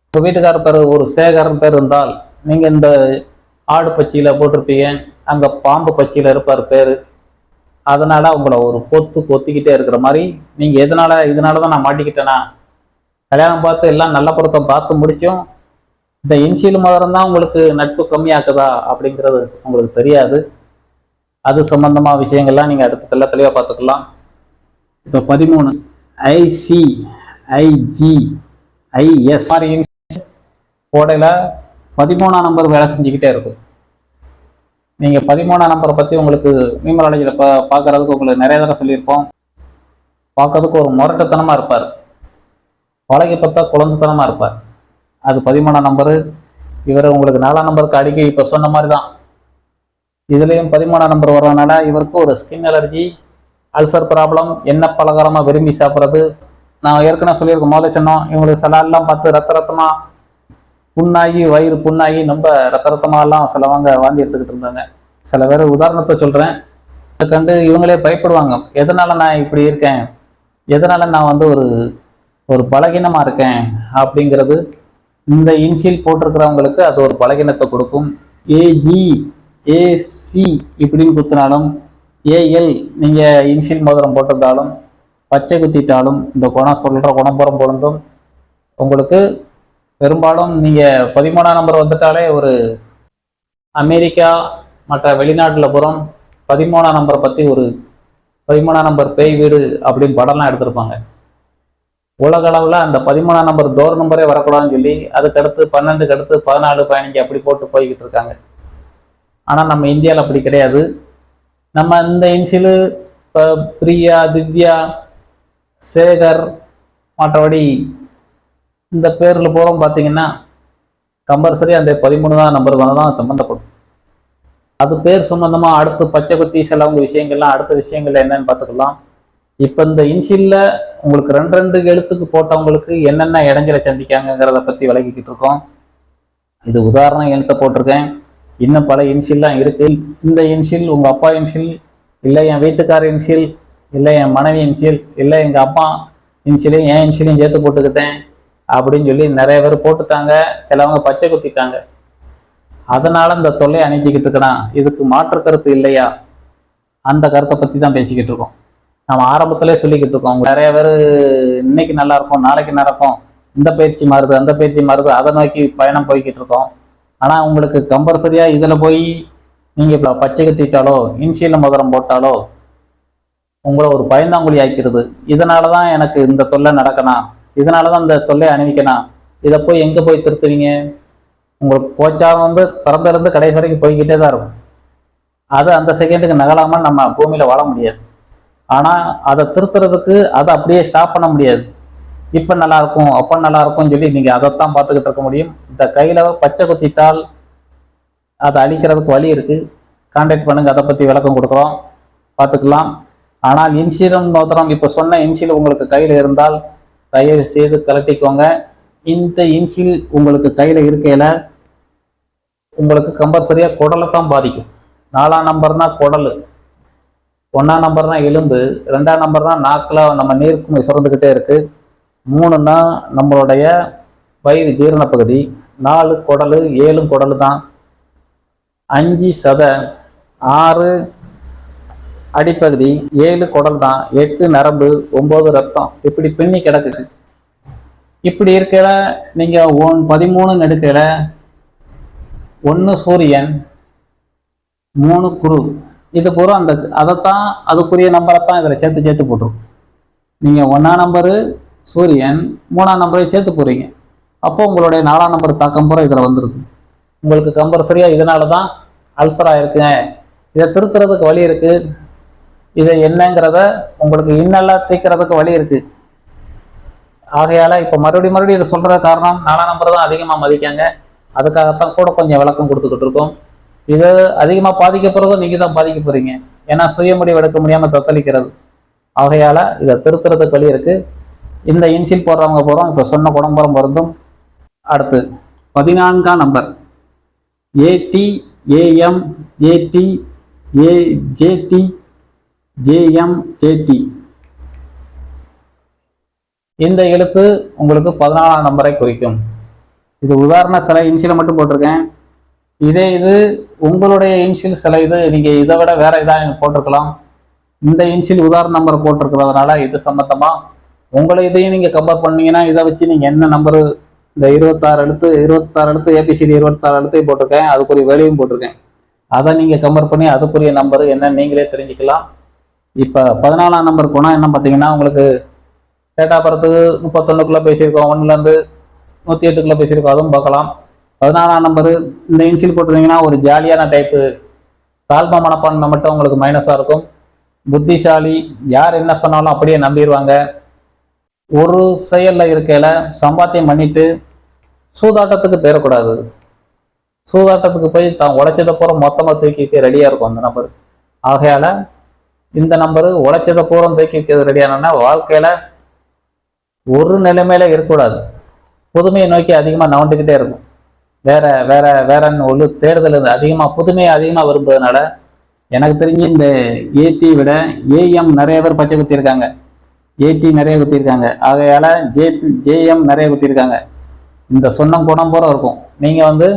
உங்க வீட்டுக்காரர் பேர் ஒரு சேகரன் பேர் இருந்தால் நீங்க இந்த ஆடு பச்சியில போட்டிருப்பீங்க, அங்க பாம்பு பச்சியில இருப்பார் பேரு. அதனால உங்களை ஒரு கொத்திக்கிட்டே இருக்கிற மாதிரி நீங்க இதனாலதான் நான் மாட்டிக்கிட்டேனா, கல்யாணம் பார்த்து எல்லாம் நல்ல பொருத்தம் பார்த்து முடிச்சும் இந்த இன்சியல் முதல்ல தான் உங்களுக்கு நட்பு கம்மியாக்குதா அப்படிங்கிறது உங்களுக்கு தெரியாது. அது சம்பந்தமா விஷயங்கள்லாம் நீங்க அடுத்த தெளிவா பார்த்துக்கலாம். இப்போ 13 ICIGIS போடையில 13ஆம் நம்பர் வேலை செஞ்சுக்கிட்டே இருக்கும். நீங்க 13ஆம் நம்பரை பத்தி உங்களுக்கு நியூமராலஜியில் பார்க்கறதுக்கு உங்களுக்கு நிறைய தடவை சொல்லியிருப்போம். பார்க்கறதுக்கு ஒரு முரட்டுத்தனமா இருப்பார், பழகி பார்த்தா குழந்தைத்தனமா இருப்பார். அது 13ஆம் நம்பரு. இவர் உங்களுக்கு 4ஆம் நம்பருக்கு அடிக்கடி இப்போ சொன்ன மாதிரி தான் இதுலேயும் 13ஆம் நம்பர் வர்றதுனால இவருக்கு ஒரு ஸ்கின் அலர்ஜி, அல்சர் ப்ராப்ளம், எண்ணெய் பலகாரமாக விரும்பி சாப்பிட்றது. நான் ஏற்கனவே சொல்லியிருக்கேன், முதல்ல சொன்னோம், இவங்களுக்கு சிலெல்லாம் பார்த்து ரத்தமாக புண்ணாகி வயிறு புண்ணாகி ரொம்ப ரத்தமாகலாம் சிலவங்க வாந்தி எடுத்துக்கிட்டு இருந்தாங்க. சில பேர் உதாரணத்தை சொல்கிறேன், அதை கண்டு இவங்களே பயப்படுவாங்க. எதனால நான் இப்படி இருக்கேன், எதனால நான் ஒரு பலகீனமாக இருக்கேன் அப்படிங்கிறது இந்த இன்சியல் போட்டிருக்கிறவங்களுக்கு அது ஒரு பலகீனத்தை கொடுக்கும். AGAC இப்படின்னு குத்தினாலும், AL நீங்கள் இன்சியல் மோதிரம் போட்டிருந்தாலும், பச்சை குத்திட்டாலும் இந்த குணம் சொல்கிற குணம்புறம் பொருந்தும். உங்களுக்கு பெரும்பாலும் நீங்கள் 13ஆம் நம்பர் வந்துட்டாலே ஒரு அமெரிக்கா மற்ற வெளிநாட்டில் புறம் 13ஆம் நம்பர் பற்றி ஒரு 13ஆம் நம்பர் பேய் வீடு அப்படின்னு படம்லாம் எடுத்திருப்பாங்க. உலக அளவில் அந்த 13ஆம் நம்பர் டோர் நம்பரே வரக்கூடாதுன்னு சொல்லி அதுக்கடுத்து 12க்கு அடுத்து 14, 15 அப்படி போட்டு போய்கிட்டு இருக்காங்க. ஆனால் நம்ம இந்தியாவில் அப்படி கிடையாது. நம்ம இந்த இன்சிலு இப்போ பிரியா, திவ்யா, சேகர் மற்றபடி இந்த பேரில் போகிறோம் பார்த்தீங்கன்னா கம்பல்சரி அந்த 13ஆம் நம்பருக்கு தான் சம்மந்தப்படும். அது பேர் சம்பந்தமாக அடுத்து பச்சை குத்தி சிலவங்க விஷயங்கள்லாம் அடுத்த விஷயங்கள் என்னன்னு பார்த்துக்கலாம். இப்போ இந்த இன்ஷியலில் உங்களுக்கு 2 எழுத்துக்கு போட்டவங்களுக்கு என்னென்ன இடைஞ்சலை சந்திக்காங்கிறத பற்றி விளக்கிக்கிட்டு இருக்கோம். இது உதாரணம் எழுத்த போட்டிருக்கேன். இன்னும் பல இன்ஷியல்லாம் இருக்குது. இந்த இன்ஷியல் உங்கள் அப்பா இன்ஷியல், இல்லை என் வீட்டுக்கார இன்ஷியல், இல்லை என் மனைவி இன்ஷியல், இல்லை எங்கள் அப்பா இன்ஷியலையும் என் இன்ஷியலையும் சேர்த்து போட்டுக்கிட்டேன் அப்படின்னு சொல்லி நிறைய பேர் போட்டுட்டாங்க. சிலவங்க பச்சை குத்திட்டாங்க. அதனால இந்த தொல்லையை அணிஞ்சிக்கிட்டு இருக்கணும். இதுக்கு மாற்று கருத்து இல்லையா? அந்த கருத்தை பற்றி தான் பேசிக்கிட்டு இருக்கோம். நம்ம ஆரம்பத்திலே சொல்லிக்கிட்டு இருக்கோம். நிறைய பேர் இன்னைக்கு நல்லா இருக்கும், நாளைக்கு நடக்கும், இந்த பயிற்சி மாறுது, அந்த பயிற்சி மாறுது, அதை நோக்கி பயணம் போய்கிட்டு இருக்கோம். ஆனால் உங்களுக்கு கம்பல்சரியாக இதில் போய் நீங்கள் இப்போ பச்சை குத்திட்டாலோ இன்ஷியலில் முதலம் போட்டாலோ உங்களை ஒரு பயந்தாங்குழி ஆக்கிறது. இதனால தான் எனக்கு இந்த தொல்லை நடக்கணும், இதனால தான் இந்த தொல்லை அணிவிக்கணும், இதை போய் எங்கே போய் திருத்துவீங்க? உங்களுக்கு கோச்சாரம் பிறந்திருந்து கடைசி வரைக்கும் போய்கிட்டே தான் இருக்கும். அது அந்த செகண்டுக்கு நகலாமல் நம்ம பூமியில் வாழ முடியாது. ஆனால் அதை திருத்துறதுக்கு அதை அப்படியே ஸ்டாப் பண்ண முடியாது. இப்போ நல்லா இருக்கும், அப்போ நல்லா இருக்கும்னு சொல்லி நீங்கள் அதைத்தான் பார்த்துக்கிட்டு இருக்க முடியும். இந்த கையில் பச்சை குத்திட்டால் அதை அழிக்கிறதுக்கு வழி இருக்குது. கான்டாக்ட் பண்ணுங்க, அதை பற்றி விளக்கம் கொடுக்குறோம், பார்த்துக்கலாம். ஆனால் இன்சூரன்ஸ் மோதிரம் இப்போ சொன்ன இன்சில் உங்களுக்கு கையில் இருந்தால் தயவு செய்து கலட்டிக்கோங்க. இந்த இன்சில் உங்களுக்கு கையில் இருக்கையில் உங்களுக்கு கம்பல்சரியாக குடலை தான் பாதிக்கும். 4ஆம் நம்பர்னா குடல், 1ஆம் நம்பர்னா எலும்பு, 2ஆம் நம்பர்னா நாக்கில் நம்ம நீர்க்குமை சுரந்துக்கிட்டே இருக்கு, 3னா நம்மளுடைய வயிறு ஜீரண பகுதி, 4 குடல், 7 குடல் தான், 5 சதை, 6 அடிப்பகுதி, 7 குடல் தான், 8 நரம்பு, 9 ரத்தம், இப்படி பின்னி கிடக்குது. இப்படி இருக்கையில நீங்க 13 நெடுக்கையில 1 சூரியன், 3 குரு, இது பூரா அந்த அதைத்தான் அதுக்குரிய நம்பரைத்தான் இதில் சேர்த்து போட்டுரும். நீங்கள் 1ஆம் நம்பரு சூரியன், 3ஆம் நம்பரை சேர்த்து போகிறீங்க. அப்போ உங்களுடைய 4ஆம் நம்பர் தாக்கம் பூரா இதில் வந்துடுது. உங்களுக்கு கம்பல்சரியாக இதனால தான் அல்சராக இருக்குங்க. இதை திருத்துறதுக்கு வழி இருக்குது. இதை என்னங்கிறத உங்களுக்கு இன்னெல்லாம் தீர்க்கிறதுக்கு வழி இருக்குது. ஆகையால் இப்போ மறுபடியும் இதை சொல்கிற காரணம் 4ஆம் நம்பர் தான் அதிகமாக மதிக்காங்க. அதுக்காகத்தான் கூட கொஞ்சம் விளக்கம் கொடுத்துக்கிட்டு இருக்கோம். இது அதிகமாக பாதிக்கப்படுறதும் நீங்கள் தான் பாதிக்க போகிறீங்க. ஏன்னா சுய முடிவு எடுக்க முடியாமல் தத்தளிக்கிறது. ஆகையால் இதை திருத்துறதுக்கு வழி இருக்குது. இந்த இன்சில் போடுறவங்க போகிறோம். இப்போ சொன்ன குடம்பரம் பொருந்தும். அடுத்து 14ஆம் number AD, AM, AD, AJD, JM, JD. இந்த எழுத்து உங்களுக்கு 14ஆம் நம்பரை குறிக்கும். இது உதாரண சில இன்சிலை மட்டும் போட்டிருக்கேன். இது உங்களுடைய இன்சில் சில நீங்கள் இதை விட வேற இதாக போட்டிருக்கலாம். இந்த இன்சில் உதாரண நம்பரை போட்டிருக்கிறதுனால இது சம்பந்தமாக உங்களை இதையும் நீங்கள் கம்பேர் பண்ணீங்கன்னா இதை வச்சு நீங்கள் என்ன நம்பரு, இந்த 26 எழுத்து ஏபிசிடி 26 எழுத்தையும் போட்டிருக்கேன், அதுக்குரிய வேலையும் போட்டிருக்கேன். அதை நீங்கள் கம்பேர் பண்ணி அதுக்குரிய நம்பரு என்னன்னு நீங்களே தெரிஞ்சுக்கலாம். இப்போ 14ஆம் நம்பர் போனால் என்ன பார்த்தீங்கன்னா உங்களுக்கு டேட் ஆஃப் பர்த்து 31க்குள்ளே பேசியிருக்கோம், 1லேருந்து 108க்குள்ளே பேசியிருக்கோம், அதுவும் பார்க்கலாம். 14ஆம் நம்பரு இந்த இன்சில் போட்டிருந்தீங்கன்னா ஒரு ஜாலியான டைப்பு, தாழ்மை மனப்பான்மை மட்டும் உங்களுக்கு மைனஸாக இருக்கும். புத்திசாலி, யார் என்ன சொன்னாலும் அப்படியே நம்பிடுவாங்க. ஒரு செயலில் இருக்கையில் சம்பாத்தியம் பண்ணிட்டு சூதாட்டத்துக்கு போயிடக்கூடாது. சூதாட்டத்துக்கு போய் தான் உழைச்சதை பூரா மொத்தமாக தூக்கிக்க ரெடியாக இருக்கும் அந்த நம்பர். ஆகையால் இந்த நம்பரு உழைச்சதை பூரா தூக்கிக்க ரெடியானா வாழ்க்கையில் ஒரு நிலைமையில இருக்கக்கூடாது. புதுமையை நோக்கி அதிகமாக நவண்டுக்கிட்டே இருக்கும். வேறன்னு ஒரு தேடுதல் அதிகமாக புதுமையை அதிகமாக விரும்புவதனால எனக்கு தெரிஞ்சு இந்த ஏடி விட ஏஎம் நிறைய பேர் பச்சை குத்திருக்காங்க, ஏடி நிறைய குத்திருக்காங்க. ஆகையால் ஜேஎம் நிறைய குத்திருக்காங்க. இந்த சொன்னம் குணம் போல இருக்கும். நீங்கள்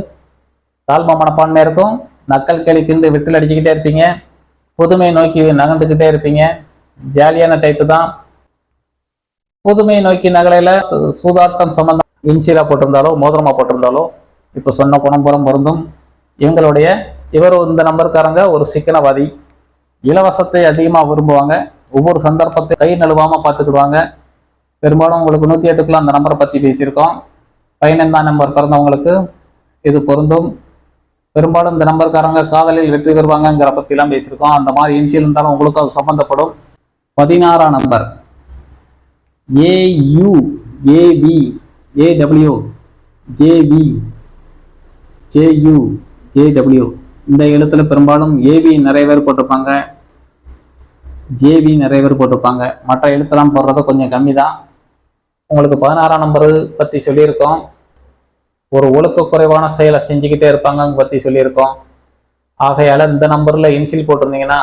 தாழ்மை மனப்பான்மை இருக்கும், நக்கல் கேலிக்கிண்டு விட்டில் அடிச்சுக்கிட்டே இருப்பீங்க, புதுமையை நோக்கி நகண்டுக்கிட்டே இருப்பீங்க, ஜாலியான டைப்பு தான். புதுமையை நோக்கி நகலையில் சூதாட்டம் சம்பந்தம் இன்சிலா போட்டிருந்தாலோ மோதிரமா போட்டிருந்தாலோ இப்போ சொன்ன குணம் புறம் பொருந்தும். இவர் இந்த நம்பருக்காரங்க ஒரு சிக்கனவாதி, இலவசத்தை அதிகமாக விரும்புவாங்க, ஒவ்வொரு சந்தர்ப்பத்தை கை நழுவாமல் பார்த்துக்கிடுவாங்க. பெரும்பாலும் உங்களுக்கு 108க்குள்ள அந்த நம்பரை பற்றி பேசியிருக்கோம். 15ஆம் நம்பர் பிறந்தவங்களுக்கு இது பொருந்தும். பெரும்பாலும் இந்த நம்பருக்காரங்க காதலில் வெற்றி பெறுவாங்கங்கிற பற்றிலாம் பேசியிருக்கோம். அந்த மாதிரி இனிஷியல் இருந்தாலும் உங்களுக்கு அது சம்மந்தப்படும். 16ஆம் number AU AV AW JV JU JW. இந்த எழுத்துல பெரும்பாலும் ஏவி நிறைய பேர் போட்டிருப்பாங்க, ஜேவி நிறைய பேர் போட்டிருப்பாங்க. மற்ற எழுத்தெல்லாம் போடுறது கொஞ்சம் கம்மி தான். உங்களுக்கு 16ஆம் நம்பர் பற்றி சொல்லியிருக்கோம். ஒரு ஒழுக்க குறைவான செயலை செஞ்சுக்கிட்டே இருப்பாங்க பற்றி சொல்லியிருக்கோம். ஆகையால் இந்த நம்பரில் இன்சில் போட்டிருந்தீங்கன்னா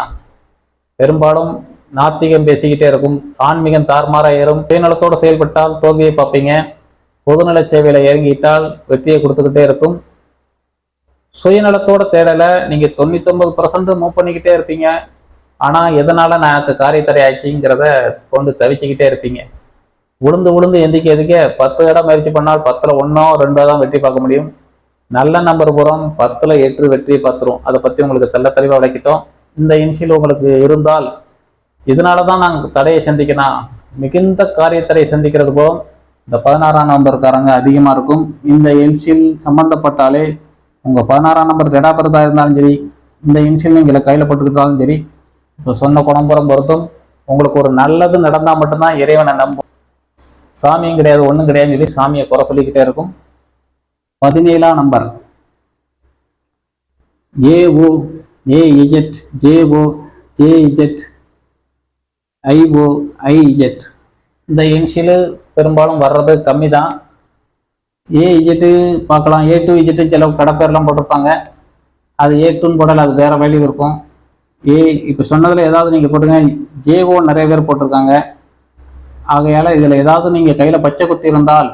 பெரும்பாலும் நாத்திகம் பேசிக்கிட்டே இருக்கும், ஆன்மீகம் தார்மாராக ஏறும், சுயநலத்தோடு செயல்பட்டால் தோல்வியை பார்ப்பீங்க, பொதுநல சேவையில் இறங்கிட்டால் வெற்றியை கொடுத்துக்கிட்டே இருக்கும். சுயநலத்தோட தேடலை நீங்கள் 99% மூவ் பண்ணிக்கிட்டே இருப்பீங்க. ஆனால் எதனால் எனக்கு காரியத்தடை ஆயிடுச்சுங்கிறத கொண்டு தவிச்சுக்கிட்டே இருப்பீங்க. உளுந்து எந்திக்கிறதுக்கே 10 இடம் முயற்சி பண்ணால் 10ல் 1 2 தான் வெற்றி பார்க்க முடியும். நல்ல நம்பர் புறம் 10ல் 8 வெற்றி பார்த்துரும். அதை பற்றி உங்களுக்கு தெளிவாக விளக்கிட்டோம். இந்த இன்சில் உங்களுக்கு இருந்தால் இதனால தான் நாங்கள் தடையை சந்திக்கணும், மிகுந்த காரியத்தடை சந்திக்கிறது போல் இந்த 16ஆம் நம்பருக்காரங்க அதிகமாக இருக்கும். இந்த இன்சில் சம்பந்தப்பட்டாலே உங்கள் 16ஆம் நம்பர் கெடாபிறதா இருந்தாலும் சரி, இந்த இன்சில் நீங்கள் கையில் போட்டுக்கிட்டாலும் சரி, இப்போ சொன்ன குணம்புறம் பொறுத்தும் உங்களுக்கு ஒரு நல்லது நடந்தால் மட்டும்தான் இறைவனை நம்பும். சாமியும் கிடையாது ஒன்றும் கிடையாதுன்னு சொல்லி சாமியை குறை சொல்லிக்கிட்டே இருக்கும். 17ஆம் number AO AZ JO JZ IO IZ. இந்த இன்சில் பெரும்பாலும் வர்றது கம்மி தான். ஏஇஜெட்டு பார்க்கலாம், A2Z சில கடப்பேர்லாம் போட்டிருப்பாங்க. அது A2ன்னு போடல, அது வேறு வேல்யூ இருக்கும். இப்போ சொன்னதில் ஏதாவது நீங்கள் போட்டுங்க. JO நிறைய பேர் போட்டிருக்காங்க. ஆகையால் இதில் ஏதாவது நீங்கள் கையில் பச்சை குத்தி இருந்தால்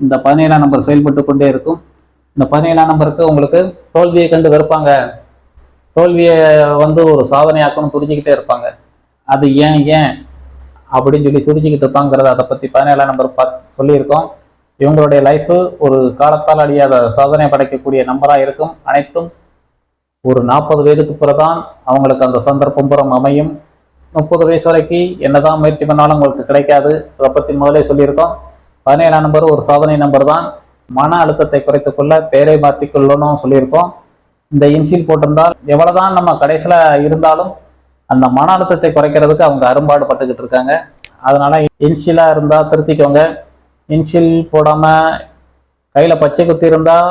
இந்த 17ஆம் நம்பர் செயல்பட்டு கொண்டே இருக்கும். இந்த 17ஆம் நம்பருக்கு உங்களுக்கு தோல்வியை கண்டு வெறுப்பாங்க, தோல்வியை ஒரு சாதனையாக்கணும் துடிச்சிக்கிட்டே இருப்பாங்க. அது ஏன் அப்படின்னு சொல்லி துடிச்சிக்கிட்டு இருப்பாங்கிறத அதை பற்றி 17ஆம் நம்பர் சொல்லியிருக்கோம். இவங்களுடைய லைஃபு ஒரு காலத்தால் அழியாத சாதனை படைக்கக்கூடிய நம்பராக இருக்கும். அனைத்தும் ஒரு 40 வயதுக்கு பிறகுதான் அவங்களுக்கு அந்த சந்தர்ப்பம் புறம் அமையும். 30 வயசு வரைக்கும் என்னதான் முயற்சி பண்ணாலும் உங்களுக்கு கிடைக்காது. அதை பற்றி முதலே சொல்லியிருக்கோம். 17ஆம் நம்பர் ஒரு சாதனை நம்பர் தான். மன அழுத்தத்தை குறைத்துக்கொள்ள பேரை மாற்றிக்கொள்ளணும் சொல்லியிருக்கோம். இந்த இன்சில் போட்டிருந்தால் எவ்வளவுதான் நம்ம கடைசியில் இருந்தாலும் அந்த மன அழுத்தத்தை குறைக்கிறதுக்கு அவங்க அரும்பாடு பட்டுக்கிட்டு இருக்காங்க. அதனால இன்சிலாக இருந்தால் திருத்திக்கோங்க. இன்சில் போடாமல் கையில் பச்சை குத்தி இருந்தால்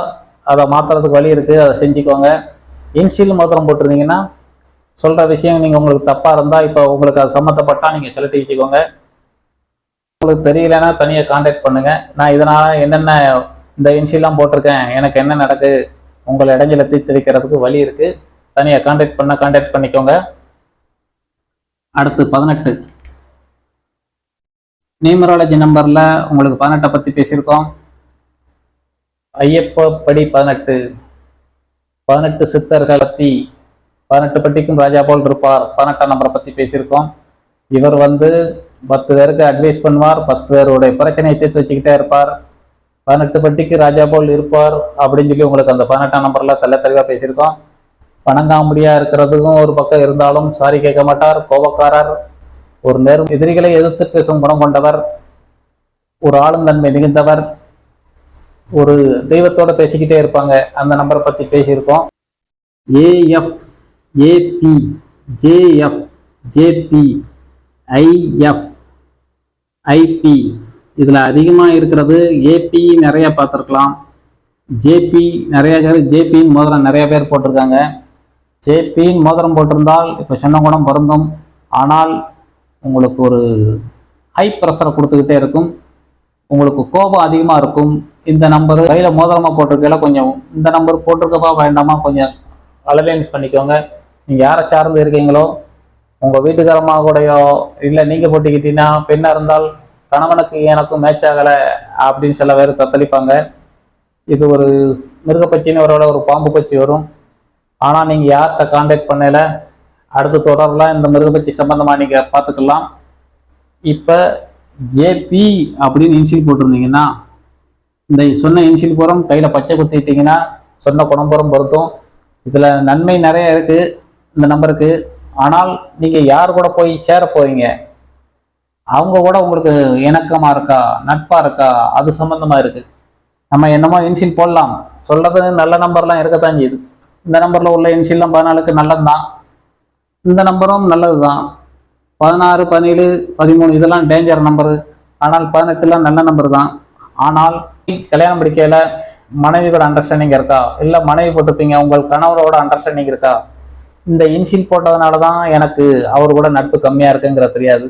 அதை மாற்றுறதுக்கு வழி இருக்குது, அதை செஞ்சுக்கோங்க. இன்சில் மாத்திரம் போட்டிருந்தீங்கன்னா சொல்கிற விஷயம் நீங்கள் உங்களுக்கு தப்பாக இருந்தால் இப்போ உங்களுக்கு அது சம்மந்தப்பட்டால் நீங்கள் கழட்டி வச்சுக்கோங்க. உங்களுக்கு தெரியலன்னா தனியாக கான்டாக்ட் பண்ணுங்கள். நான் இதனால் என்னென்ன இந்த இன்சிலாம் போட்டிருக்கேன், எனக்கு என்ன நடக்கு, உங்களை இடைஞ்சலை தீர்த்து வைக்கிறதுக்கு வழி இருக்குது. தனியாக கான்டாக்ட் பண்ணிக்கோங்க. அடுத்து 18 நியூமராலஜி நம்பரில் உங்களுக்கு 18 பற்றி பேசியிருக்கோம். ஐயப்ப படி 18 சித்தர்கள் பற்றி 18 பட்டிக்கும் ராஜா போல் இருப்பார் 18ஆம் நம்பரை பற்றி பேசியிருக்கோம். இவர் 10 பேருக்கு அட்வைஸ் பண்ணுவார், 10 பேருடைய பிரச்சனையை தீர்த்து வச்சுக்கிட்டே இருப்பார், 18 பட்டிக்கு ராஜா போல் இருப்பார் அப்படின்னு சொல்லி உங்களுக்கு அந்த 18ஆம் நம்பரில் தெளிவாக பேசியிருக்கோம். வணங்காமடியாக இருக்கிறதுக்கும் ஒரு பக்கம் இருந்தாலும் சாரி கேட்க மாட்டார், கோபக்காரர், ஒரு நேரம் எதிரிகளை எதிர்த்து பேசும் குணம் கொண்டவர், ஒரு ஆளுந்தன்மை மிகுந்தவர், ஒரு தெய்வத்தோட பேசிக்கிட்டே இருப்பாங்க. அந்த நம்பரை பற்றி பேசியிருக்கோம். AF AP JF JP IF IP. இதில் அதிகமாக இருக்கிறது AP நிறைய பார்த்துருக்கலாம். JP நிறைய பேர் JPன்னு மோதிரம் நிறைய பேர் போட்டிருக்காங்க. JPன்னு மோதிரம் போட்டிருந்தால் இப்போ சொன்ன குணம் பொருந்தும். ஆனால் உங்களுக்கு ஒரு ஹை ப்ரெஷரை கொடுத்துக்கிட்டே இருக்கும், உங்களுக்கு கோபம் அதிகமாக இருக்கும். இந்த நம்பர் கையில் மோதிரமாக போட்டிருக்கையில கொஞ்சம் இந்த நம்பர் போட்டிருக்கப்பா வேண்டாமா கொஞ்சம் அலைன்ஸ் பண்ணிக்கோங்க. நீங்கள் யாரை சார்ந்து இருக்கீங்களோ, உங்கள் வீட்டுக்காரமாக கூடயோ இல்லை நீங்கள் போட்டிக்கிட்டீங்கன்னா, பெண்ணாக இருந்தால் கணவனுக்கு எனக்கும் மேட்ச் ஆகலை அப்படின்னு சில பேர் தத்தளிப்பாங்க. இது ஒரு மிருகப்பச்சின்னு ஒரு பாம்பு பச்சி வரும். ஆனால் நீங்கள் யார்கிட்ட கான்டாக்ட் பண்ணல அடுத்து தொடரலாம் இந்த மிருகப்பச்சி சம்பந்தமாக நீங்கள் பார்த்துக்கலாம். இப்போ JP அப்படின்னு இன்சில் போட்டிருந்தீங்கன்னா, இந்த சொன்ன இன்சில் புறம் கையில் பச்சை குத்திட்டீங்கன்னா சொன்ன குணம்புறம் பொருத்தும். இதில் நன்மை நிறைய இருக்குது இந்த நம்பருக்கு. ஆனால் நீங்கள் யார் கூட போய் சேர போறீங்க, அவங்க கூட உங்களுக்கு இணக்கமாக இருக்கா, நட்பாக இருக்கா, அது சம்மந்தமாக இருக்குது. நம்ம என்னமோ இன்ஷியல் போடலாம், சொல்கிறது நல்ல நம்பர்லாம் இருக்கத்தான் செய்யுது. இந்த நம்பரில் உள்ள இன்ஷியல்லாம் 14க்கு நல்லது தான், இந்த நம்பரும் நல்லது தான். 16, 17, 13 இதெல்லாம் டேஞ்சர் நம்பரு. ஆனால் 18லாம் நல்ல நம்பர் தான். ஆனால் கல்யாணம் படிக்கையில் மனைவி கூட அண்டர்ஸ்டாண்டிங் இருக்கா, இல்லை மனைவி போட்டிருப்பீங்க உங்கள் கணவரோட அண்டர்ஸ்டாண்டிங் இருக்கா. இந்த இன்ஷியல் போட்டதுனால தான் எனக்கு அவர் கூட நட்பு கம்மியாக இருக்குங்கிற தெரியாது.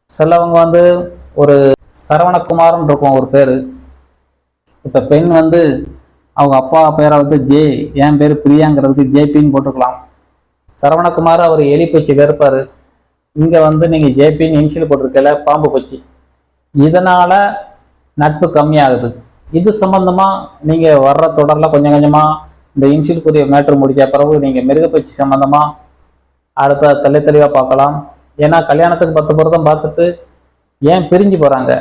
சிலவங்க ஒரு சரவணகுமார்னு இருக்கும் ஒரு பேர். இப்போ பெண் அவங்க அப்பா பேரை ஜே, என் பேர் பிரியாங்கிறதுக்கு ஜேபின்னு போட்டிருக்கலாம். சரவணகுமார் அவர் எலி பூச்சி வெறுப்பார். இங்கே நீங்கள் ஜேபின்னு இன்ஷியல் போட்டிருக்கல பாம்பு பூச்சி. இதனால் நட்பு கம்மியாகுது. இது சம்மந்தமாக நீங்கள் வர்ற தொடரில் கொஞ்சம் கொஞ்சமாக இந்த இன்ஷியலுக்குரிய மேட்ரு முடித்த பிறகு நீங்கள் மிருகப்பூச்சி சம்மந்தமாக அடுத்த தெளிவாக பார்க்கலாம். ஏன்னா கல்யாணத்துக்கு 10 பொருத்தம் பார்த்துட்டு ஏன் பிரிஞ்சு போகிறாங்க,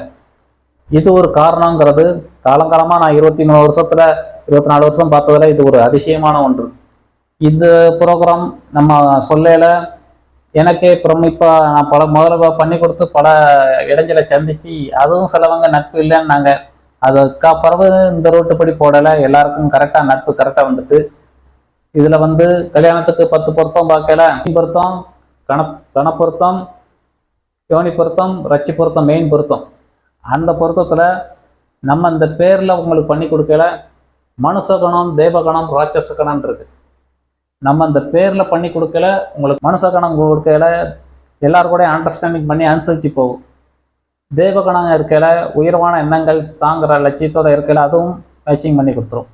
இது ஒரு காரணங்கிறது காலங்காலமாக நான் 23 வருஷத்தில் 24 வருஷம் பார்த்ததில் இது ஒரு அதிசயமான ஒன்று. இந்த ப்ரோக்ராம் நம்ம சொல்லையில் எனக்கே பிரமிப்பாக நான் முதல்ல பண்ணி கொடுத்து பல இடைஞ்சலை சந்தித்து அதுவும் சிலவங்க நட்பு இல்லைன்னாங்க. அதுக்கா பிறகு இந்த ரூட்டு படி போடலை, எல்லாருக்கும் கரெக்டாக நட்பு கரெக்டாக வந்துட்டு. இதில் கல்யாணத்துக்கு 10 பொருத்தம் பார்க்கல, பொருத்தம் கணப்பொருத்தம், யோனி பொருத்தம், ரச்சி பொருத்தம், மெயின் பொருத்தம். அந்த பொருத்தத்தில் நம்ம இந்த பேரில் உங்களுக்கு பண்ணி கொடுக்கல மனுஷகணம், தேவகணம், ராட்சசகணம் இருக்கு. நம்ம இந்த பேரில் பண்ணி கொடுக்கல உங்களுக்கு மனுஷகணம் கொடுக்கல எல்லாரும் கூட அண்டர்ஸ்டாண்டிங் பண்ணி அனுசரித்து போகும். தேவகணம் இருக்கையில் உயர்வான எண்ணங்கள் தாங்குகிற லட்சியத்தோடு இருக்கையில் அதுவும் மேட்சிங் பண்ணி கொடுத்துரும்.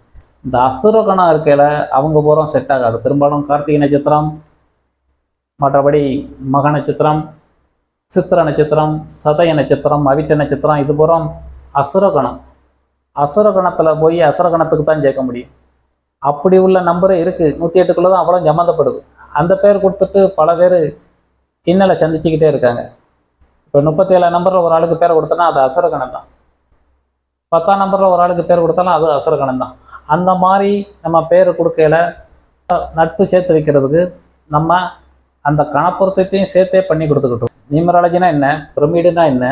இந்த அசுரகணம் இருக்கையில் அவங்க பூரம் செட் ஆகாது. பெரும்பாலும் கார்த்திகை நட்சத்திரம், மற்றபடி மக நட்சத்திரம், சித்திர நட்சத்திரம், சதய நட்சத்திரம், அவிட்ட நட்சத்திரம், இது பூரம் அசுரகணம். அசுரகணத்தில் போய் அசுரகணத்துக்கு தான் சேர்க்க முடியும். அப்படி உள்ள நம்பரு இருக்குது. 108க்குள்ளே தான் அவ்வளோ சம்மந்தப்படுது. அந்த பேர் கொடுத்துட்டு பல பேர் இன்னலை சந்திச்சுக்கிட்டே இருக்காங்க. இப்போ 37 நம்பரில் ஒரு ஆளுக்கு பேர் கொடுத்தோன்னா அது அசுரகணம் தான். 10ஆம் நம்பரில் ஒரு ஆளுக்கு பேர் கொடுத்தாலும் அது அசுரகணம் தான். அந்த மாதிரி நம்ம பேர் கொடுக்கையில் நட்பு சேர்த்து வைக்கிறதுக்கு நம்ம அந்த கணப்பொருத்தையும் சேர்த்தே பண்ணி கொடுத்துக்கிட்டோம். நியூமராலஜினா என்ன, பிரமிடுனா என்ன,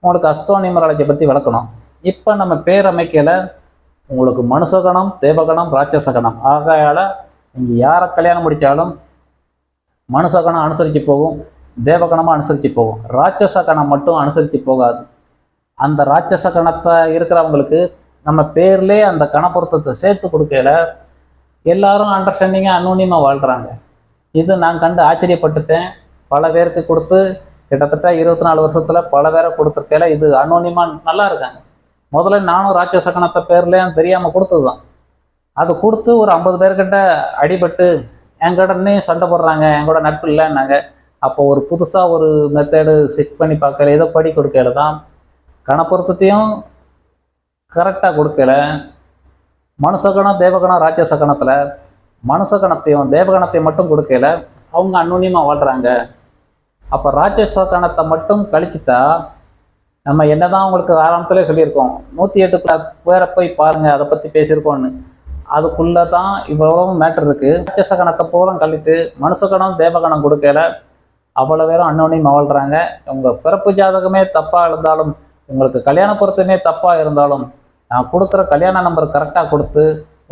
உங்களுக்கு அஸ்ட்ரோ நியூமராலஜியை பற்றி விளக்கணும். இப்போ நம்ம பேர் அமைக்கையில் உங்களுக்கு மனுஷகணம், தேவகணம், ராட்சசகணம் ஆகையால் நீங்கள் யாரை கல்யாணம் முடித்தாலும் மனுஷகணம் அனுசரித்து போகும், தேவகணமாக அனுசரித்து போகும். ராட்சசகணம் மட்டும் அனுசரித்து போகாது. அந்த ராட்சசகணத்தை இருக்கிறவங்களுக்கு நம்ம பேர்லேயே அந்த கணப்பொருத்தத்தை சேர்த்து கொடுக்கையில எல்லாரும் அண்டர்ஸ்டாண்டிங்காக அன்னோனியமாக வாழ்கிறாங்க. இது நான் கண்டு ஆச்சரியப்பட்டுட்டேன். பல பேருக்கு கொடுத்து கிட்டத்தட்ட 24 வருஷத்தில் பல பேரை கொடுத்துருக்கையில இது அன்னோனியமாக நல்லா இருக்காங்க. முதல்ல நானும் ராட்சசகணத்தை பேர்லேயும் தெரியாமல் கொடுத்தது தான். அது கொடுத்து ஒரு 50 பேர்கிட்ட அடிபட்டு என்கிட்ட இன்னும் சண்டை போடுறாங்க, எங்கூட நட்பு இல்லைன்னாங்க. அப்போ ஒரு புதுசாக ஒரு மெத்தேடு செக் பண்ணி பார்க்கல, இதை படி கொடுக்கல தான் கணப்பொருத்தத்தையும் கரெக்டாக கொடுக்கல. மனுஷகணம், தேவகணம், ராட்சசகணத்தில் மனுஷகணத்தையும் தேவகணத்தையும் மட்டும் கொடுக்கல, அவங்க அன்னோனியமாக வாழ்கிறாங்க. அப்போ ராட்சசகணத்தை மட்டும் கழிச்சிட்டா நம்ம என்ன தான் உங்களுக்கு ஆரம்பத்திலே சொல்லியிருக்கோம், 108க்குள்ள பேரை போய் பாருங்கள், அதை பற்றி பேசியிருக்கோன்னு. அதுக்குள்ளே தான் இவ்வளோ மேட்ரு இருக்குது. ராட்சசகணத்தை பூரம் கழித்து மனுஷகணம், தேவகணம் கொடுக்கல அவ்வளோ பேரும் அன்னோனியமாக வாழ்கிறாங்க. உங்கள் பிறப்பு ஜாதகமே தப்பாக இருந்தாலும், உங்களுக்கு கல்யாண பொருத்தமே தப்பாக இருந்தாலும், நான் கொடுக்குற கல்யாண நம்பர் கரெக்டாக கொடுத்து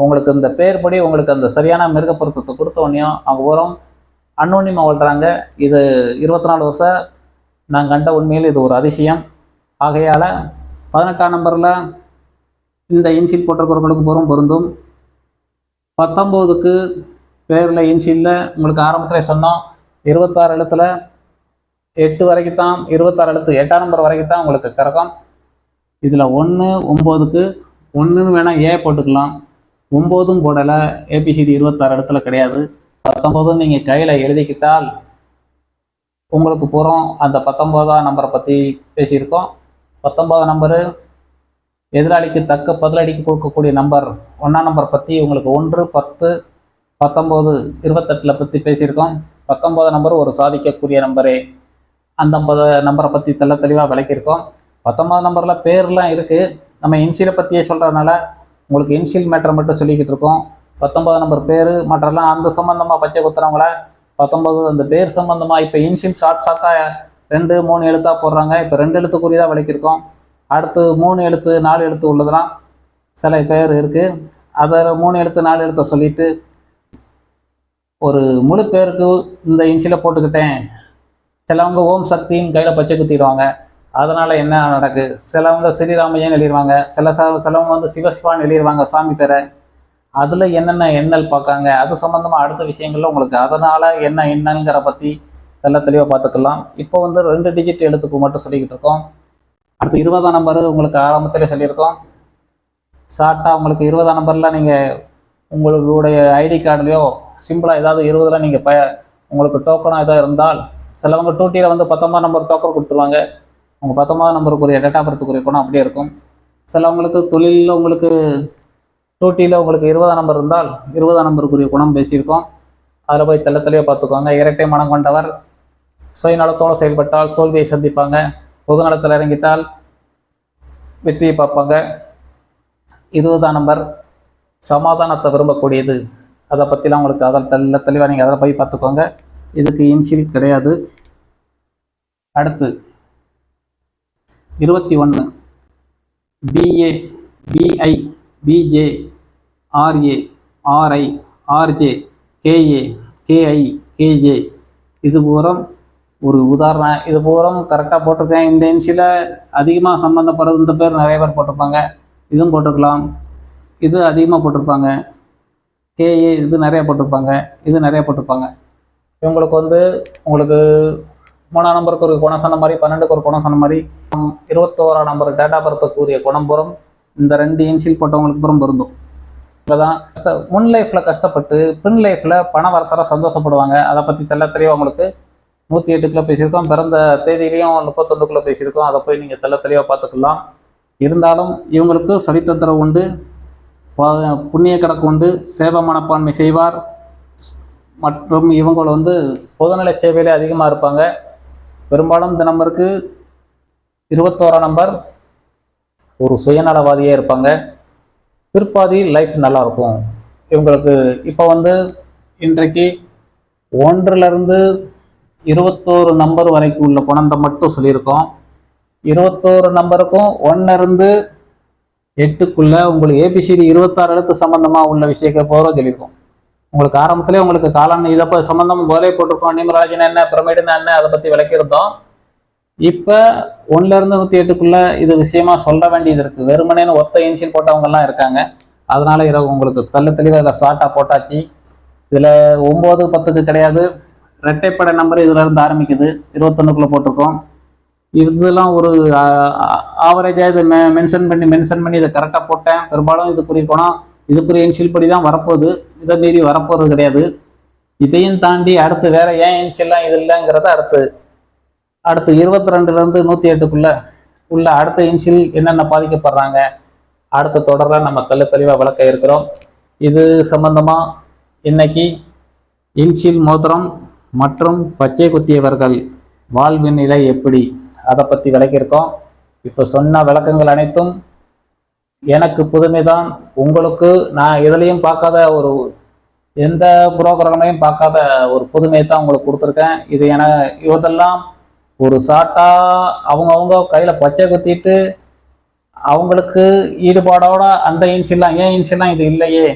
உங்களுக்கு இந்த பேர் படி உங்களுக்கு அந்த சரியான மிருக பொருத்தத்தை கொடுத்தோன்னையும் அவங்க பூரம் அன்னோனியமாக வாழ்கிறாங்க. இது 24 வருஷம் நான் கண்ட உண்மையில் இது ஒரு அதிசயம். ஆகையால் 18ஆம் நம்பரில் இந்த இன்ஷியல் போட்டிருக்கிறவங்களுக்கு பூரம் பொருந்தும். 19க்கு பேரில் இன்ஷியலில் உங்களுக்கு ஆரம்பத்தில் சொன்னோம் 26 எழுத்தில் 8 வரைக்கும் தான், 26 எழுத்து 8ஆம் நம்பர் வரைக்கும் தான் உங்களுக்கு கரகம். இதில் 1, 9க்கு 1ன்னு வேணால் ஏ போட்டுக்கலாம், 9ம் போடலை. ஏபிசிடி 26 இடத்துல கிடையாது. 19 நீங்கள் கையில் எழுதிக்கிட்டால் உங்களுக்கு பூரம் அந்த 19ஆம் நம்பரை பற்றி பேசியிருக்கோம். 19ஆம் நம்பரு எதிராளிக்கு தக்க பதிலடிக்கு கொடுக்கக்கூடிய நம்பர். 1ஆம் நம்பர் பற்றி உங்களுக்கு 1, 10, 19, 28 பற்றி பேசியிருக்கோம். 19ஆம் நம்பர் ஒரு சாதிக்கக்கூடிய நம்பரே. அந்த நம்பரை பற்றி தெளிவாக விளக்கியிருக்கோம். 19ஆம் நம்பரில் பேர்லாம் இருக்குது. நம்ம இன்ஷியலை பற்றியே சொல்கிறதுனால உங்களுக்கு இன்ஷியல் மேட்டரை மட்டும் சொல்லிக்கிட்டு இருக்கோம். 19 நம்பர் பேர் மற்றெல்லாம் அந்த சம்மந்தமாக பச்சை குத்துறவங்கள 19 அந்த பேர் சம்மந்தமாக இப்போ இன்ஷியல் ஷார்ட்டாக 2 3 எழுத்தாக போடுறாங்க. இப்போ 2 எழுத்துக்குரியதாக விளக்கியிருக்கோம். அடுத்து 3 எழுத்து 4 எழுத்து உள்ளதெல்லாம் சில பேர் இருக்குது. அதை 3 எழுத்து 4 எழுத்தை சொல்லிட்டு ஒரு முழு பேருக்கு இந்த இன்ஷியலை போட்டுக்கிட்டேன். சிலவங்க ஓம் சக்தின்னு கையில் பச்சை குத்திடுவாங்க. அதனால் என்ன நடக்கு? சிலவங்க ஸ்ரீராமையன்னு எழுதிடுவாங்க. சிலவங்க வந்து சிவசிவான்னு எழுதிடுவாங்க சாமி பேரை. அதில் என்னென்ன எண்ணல் பார்க்காங்க, அது சம்மந்தமாக அடுத்த விஷயங்கள்ல உங்களுக்கு அதனால் என்னங்கிற பற்றி தெளிவாக பார்த்துக்கலாம். இப்போ வந்து 2 டிஜிட் எழுத்துக்கு மட்டும் சொல்லிக்கிட்டு இருக்கோம். அடுத்து 20ஆம் நம்பரு உங்களுக்கு ஆரம்பத்திலே சொல்லியிருக்கோம். ஷார்ட்டாக உங்களுக்கு 20ஆம் நம்பரில் நீங்கள் உங்களுடைய ஐடி கார்டுலையோ சிம்பிளாக ஏதாவது 20ல் நீங்கள் உங்களுக்கு டோக்கனாக ஏதாவது இருந்தால் சிலவங்க 2Tயில் வந்து 19ஆம் நம்பர் டோக்கன் கொடுத்துருவாங்க. உங்கள் 19ஆம் நம்பருக்குரிய டேட்டா பர்த்துக்குரிய குணம் அப்படியே இருக்கும். சிலவங்களுக்கு தொழிலில் உங்களுக்கு 2Tயில் உங்களுக்கு 20ஆம் நம்பர் இருந்தால் 20ஆம் நம்பருக்குரிய குணம் பேசியிருக்கோம். அதில் போய் தெளிவாக பார்த்துக்குவாங்க. இரட்டை மனம் கொண்டவர், சுயநலத்தோடு செயல்பட்டால் தோல்வியை சந்திப்பாங்க, பொது நலத்தில் இறங்கிட்டால் வெற்றியை பார்ப்பாங்க. 20ஆம் நம்பர் சமாதானத்தை விரும்பக்கூடியது. அதை பற்றிலாம் உங்களுக்கு அதில் தெளிவாக நீங்கள் அதில் போய் பார்த்துக்கோங்க. இதுக்கு இன்ஷியல் கிடையாது. அடுத்து 21 BA BI BJ RA RI RJ KA KI KJ இது பூரம் ஒரு உதாரணம். இது பூரம் கரெக்டாக போட்டிருக்கேன். இந்த இன்ஷியலை அதிகமாக சம்மந்தப்படுறது இந்த பேர் நிறைய பேர் போட்டிருப்பாங்க. இதுவும் போட்டிருக்கலாம். இது அதிகமாக போட்டிருப்பாங்க. KA இது நிறைய போட்டிருப்பாங்க. இது நிறைய போட்டிருப்பாங்க. இவங்களுக்கு வந்து உங்களுக்கு 3ஆம் நம்பருக்கு ஒரு குணம் சொன்ன மாதிரி, 12க்கு ஒரு குணம் சொன்ன மாதிரி, 21ஆம் நம்பர் டேட்டா பர்த்துக்குரிய குணம் புறம் இந்த 2 இன்ஷியல் போட்டவங்களுக்கு புறம் பொருந்தும். இப்போ தான் முன் லைஃப்பில் கஷ்டப்பட்டு பின் லைஃப்பில் பண வரத்தர சந்தோஷப்படுவாங்க. அதை பற்றி தெளிவாக உங்களுக்கு 108 பேசியிருக்கோம். பிறந்த தேதியிலையும் 31 பேசியிருக்கோம். அதை போய் நீங்கள் தெளிவாக பார்த்துக்கலாம். இருந்தாலும் இவங்களுக்கு சளித்தந்திரம் உண்டு, புண்ணிய கணக்கு உண்டு, சேவை மனப்பான்மை செய்வார். மற்றும் இவங்க வந்து பொதுநல சேவையிலே அதிகமாக இருப்பாங்க. பெரும்பாலும் இந்த நம்பருக்கு 21ஆம் நம்பர் ஒரு சுயநலவாதியே இருப்பாங்க. பிற்பாதி லைஃப் நல்லாயிருக்கும் இவங்களுக்கு. இப்போ வந்து இன்றைக்கு 1லிருந்து 21 நம்பர் வரைக்கும் உள்ள குணத்தை மட்டும் சொல்லியிருக்கோம். 21 நம்பருக்கும் 1லிருந்து 8க்குள்ள உங்களுக்கு ABCD 26 எழுத்து சம்பந்தமாக உள்ள விஷயத்தை போகிறோம் சொல்லியிருக்கோம். உங்களுக்கு ஆரம்பத்திலே உங்களுக்கு காலான் இதை சம்பந்தம் முதலே போட்டிருக்கோம். நியூமராலஜினா என்ன, பிரமிடுனா என்ன, அதை பற்றி விளக்கியிருந்தோம். இப்போ 1லிருந்து 108க்குள்ள இது விஷயமா சொல்ல வேண்டியது இருக்குது. வெறுமனேன்னு ஒத்த இன்ஷியல் போட்டவங்கலாம் இருக்காங்க. அதனால உங்களுக்கு தெளிவாக இதில் ஷார்ட்டாக போட்டாச்சு. இதில் 9 10க்கு கிடையாது. இரட்டைப்படை நம்பர் இதில் இருந்து ஆரம்பிக்குது. 21க்குள்ளே போட்டிருக்கோம். இதெல்லாம் ஒரு ஆவரேஜாக இதை மென்ஷன் பண்ணி இதை கரெக்டாக போட்டேன். பெரும்பாலும் இதுக்குரிய குணம் இதுக்குரிய இன்ஷியல் படி தான் வரப்போகுது. இதை மீறி வரப்போகிறது கிடையாது. இதையும் தாண்டி அடுத்து வேற ஏன் இன்ஷியல்லாம் இது இல்லைங்கிறத அடுத்து 22லேருந்து 108க்குள்ள உள்ள அடுத்த இன்ஷியல் என்னென்ன பாதிக்கப்படுறாங்க அடுத்த தொடரில் நம்ம தெளிவாக விளக்க இருக்கிறோம். இது சம்பந்தமாக இன்னைக்கு இன்ஷியல் மோதிரம் மற்றும் பச்சை குத்தியவர்கள் வாழ்வின் நிலை எப்படி அதை பற்றி விளக்கியிருக்கோம். இப்போ சொன்ன விளக்கங்கள் அனைத்தும் எனக்கு புதுமைதான். உங்களுக்கு நான் எதுலேயும் பார்க்காத எந்த புரோகிராமையும் பார்க்காத ஒரு புதுமையை தான் உங்களுக்கு கொடுத்துருக்கேன். இது இதெல்லாம் ஒரு ஷார்ட்டாக அவங்கவுங்க கையில் பச்சை குத்திட்டு அவங்களுக்கு ஈடுபாடோட அந்த இன்ஷியல்லாம் ஏன் இன்ஷியல்லாம் இது இல்லையே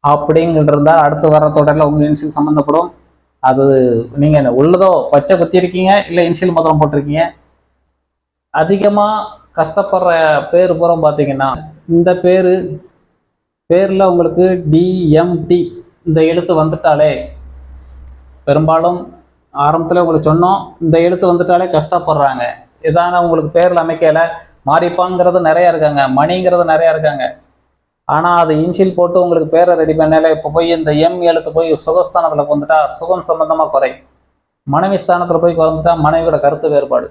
அப்படிங்கிட்டு இருந்தால் அடுத்து வர தொடரில் உங்கள் இன்ஷியல் சம்மந்தப்படும். அது நீங்கள் உள்ளதோ பச்சை குத்திருக்கீங்க இல்லை இன்ஷியல் மொத்தம் போட்டிருக்கீங்க. அதிகமாக கஷ்டப்படுற பேர் பூரம் பார்த்தீங்கன்னா இந்த பேரில் உங்களுக்கு DMT இந்த எழுத்து வந்துட்டாலே பெரும்பாலும் ஆரம்பத்தில் உங்களுக்கு சொன்னோம். இந்த எழுத்து வந்துட்டாலே கஷ்டப்படுறாங்க. இதான உங்களுக்கு பேரில் அமைக்கலை. மாரிப்பாங்கிறது நிறையா இருக்காங்க, மணிங்கிறது நிறையா இருக்காங்க. ஆனால் அது இன்ஷியல் போட்டு உங்களுக்கு பேரை ரெடி பண்ணல. இப்போ போய் இந்த M எழுத்து போய் சுகஸ்தானத்தில் வந்துட்டா சுகம் சம்பந்தமாக குறை, மனைவி ஸ்தானத்தில் போய் குறைந்துட்டா மனைவியோட கருத்து வேறுபாடு,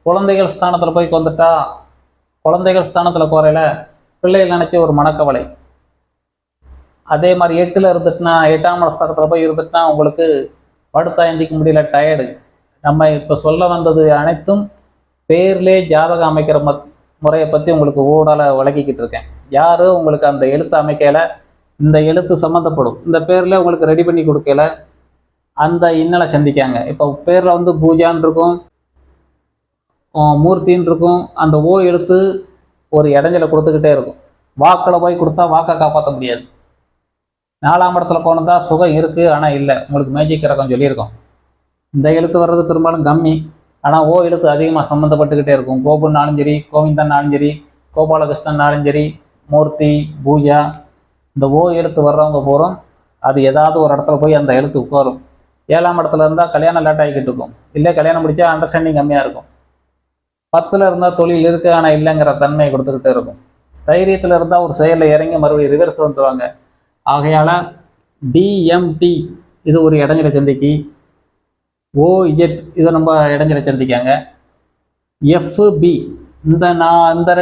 குழந்தைகள் ஸ்தானத்தில் போய் வந்துட்டா குழந்தைகள் ஸ்தானத்தில் குறையில பிள்ளைகள் நினச்சி ஒரு மனக்கவலை. அதே மாதிரி 8ல் இருந்துட்டுனா 8ஆம் ஸ்தானத்தில் போய் இருந்துட்டுனா உங்களுக்கு படுத்தா எந்திக்க முடியல, டயர்டு. நம்ம இப்போ சொல்ல வந்தது அனைத்தும் பேர்லே ஜாதகம் அமைக்கிற முறையை பற்றி உங்களுக்கு ஊடால விளக்கிக்கிட்டு இருக்கேன். யாரும் உங்களுக்கு அந்த எழுத்து அமைக்கையில் இந்த எழுத்து சம்மந்தப்படும். இந்த பேரில் உங்களுக்கு ரெடி பண்ணி கொடுக்கல அந்த இன்னலை சந்திக்காங்க. இப்போ பேரில் வந்து பூஜான்னு இருக்கும், மூர்த்தின்னு இருக்கும். அந்த ஓ எழுத்து ஒரு இடைஞ்சலை கொடுத்துக்கிட்டே இருக்கும். வாக்கில் போய் கொடுத்தா வாக்கை காப்பாற்ற முடியாது. 4ஆம் இடத்துல போனதா சுகம் இருக்குது, ஆனால் இல்லை. உங்களுக்கு மேஜிக் ரகம் சொல்லியிருக்கோம். இந்த எழுத்து வர்றது பெரும்பாலும் கம்மி, ஆனால் ஓ எழுத்து அதிகமாக சம்மந்தப்பட்டுக்கிட்டே இருக்கும். கோபுன்னாலும் சரி, கோவிந்தன்னாலும் சரி, கோபாலகிருஷ்ணன்னாலும் சரி, மூர்த்தி, பூஜா, இந்த ஓ எழுத்து வர்றவங்க போகிறோம். அது ஏதாவது ஒரு இடத்துல போய் அந்த எழுத்து உட்காரும். 7ஆம் இடத்துல இருந்தால் கல்யாணம் லேட் ஆகிக்கிட்டு இருக்கும், இல்லை கல்யாணம் முடித்தா அண்டர்ஸ்டாண்டிங் கம்மியாக இருக்கும். 10ல் இருந்தால் தொழில் இருக்குது ஆனால் இல்லைங்கிற தன்மையை கொடுத்துக்கிட்டே இருக்கும். தைரியத்தில் இருந்தால் ஒரு செயலில் இறங்கி மறுபடியும் ரிவர்ஸ் வந்துடுவாங்க. ஆகையால் டிஎம்டி இது ஒரு இடைஞ்சலை சந்திக்கு. ஓஇஜெட் இதை நம்ம இடைஞ்சலை சந்திக்காங்க. எஃப்பி இந்த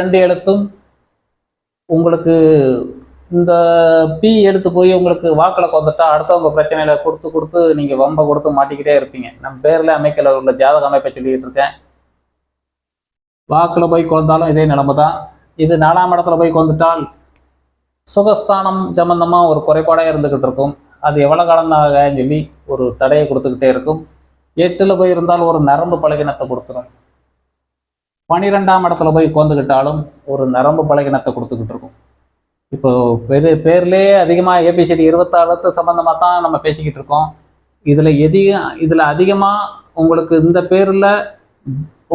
2 எழுத்தும் உங்களுக்கு இந்த பி எடுத்து போய் உங்களுக்கு வாக்கில் கொண்டுட்டா அடுத்தவங்க பிரச்சனையில் கொடுத்து நீங்கள் வம்பை கொடுத்து மாட்டிக்கிட்டே இருப்பீங்க. நம்ம பேரில் அமைக்கல உள்ள ஜாதக அமைப்பை சொல்லிக்கிட்டு இருக்கேன். வாக்கில் போய் கொண்டாலும் இதே நிலைமை தான். இது 4ஆம் இடத்துல போய் கொண்டுட்டால் சுகஸ்தானம் சம்பந்தமாக ஒரு குறைபாடாக இருந்துக்கிட்டு இருக்கும். அது எவ்வளோ காலம்னாகன்னு சொல்லி ஒரு தடையை கொடுத்துக்கிட்டே இருக்கும். 8ல் போய் இருந்தால் ஒரு நரம்பு பலகீனத்தை கொடுத்துரும். 12ஆம் இடத்துல போய் கொண்டுக்கிட்டாலும் ஒரு நரம்பு பலகீனத்தை கொடுத்துக்கிட்டு இருக்கும். இப்போ பேர்லேயே அதிகமாக ஏபிசிடி 26 சம்பந்தமாக தான் நம்ம பேசிக்கிட்டு இருக்கோம். இதில் அதிகமாக உங்களுக்கு இந்த பேரில்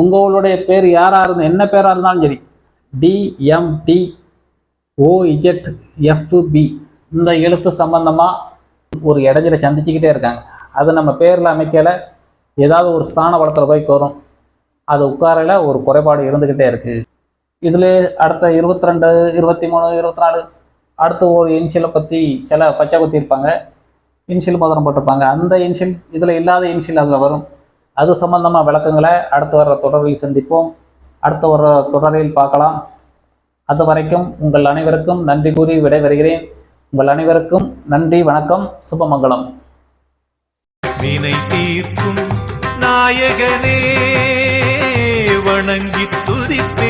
உங்களுடைய பேர் யாராக இருந்தால் என்ன பேராக இருந்தாலும் சரி, டிஎம்டி ஓஇஜெட் எஃப்பி இந்த எழுத்து சம்பந்தமாக ஒரு இடைஞ்சலை சந்திச்சுக்கிட்டே இருக்காங்க. அது நம்ம பேரில் அமைக்கல ஏதாவது ஒரு ஸ்தான பலத்தில் போய் வரும். அது உட்காரையில் ஒரு குறைபாடு இருந்துக்கிட்டே இருக்குது. இதில் அடுத்த 22, 23, 24 அடுத்த ஒரு இன்ஷியலை பற்றி சில பச்சை குத்தி இருப்பாங்க, இன்ஷியல் மோதிரம் போட்டிருப்பாங்க. அந்த இன்ஷியல் இதில் இல்லாத இன்ஷியல் அதில் வரும். அது சம்பந்தமாக விளக்கங்களை அடுத்து வர்ற தொடரில் சந்திப்போம். அடுத்து வர்ற தொடரில் பார்க்கலாம். அது வரைக்கும் உங்கள் அனைவருக்கும் நன்றி கூறி விடைபெறுகிறேன். உங்கள் அனைவருக்கும் நன்றி, வணக்கம், சுபமங்கலம். வினை தீர்க்கும் நாயகனே வணங்கி துதிப்பே.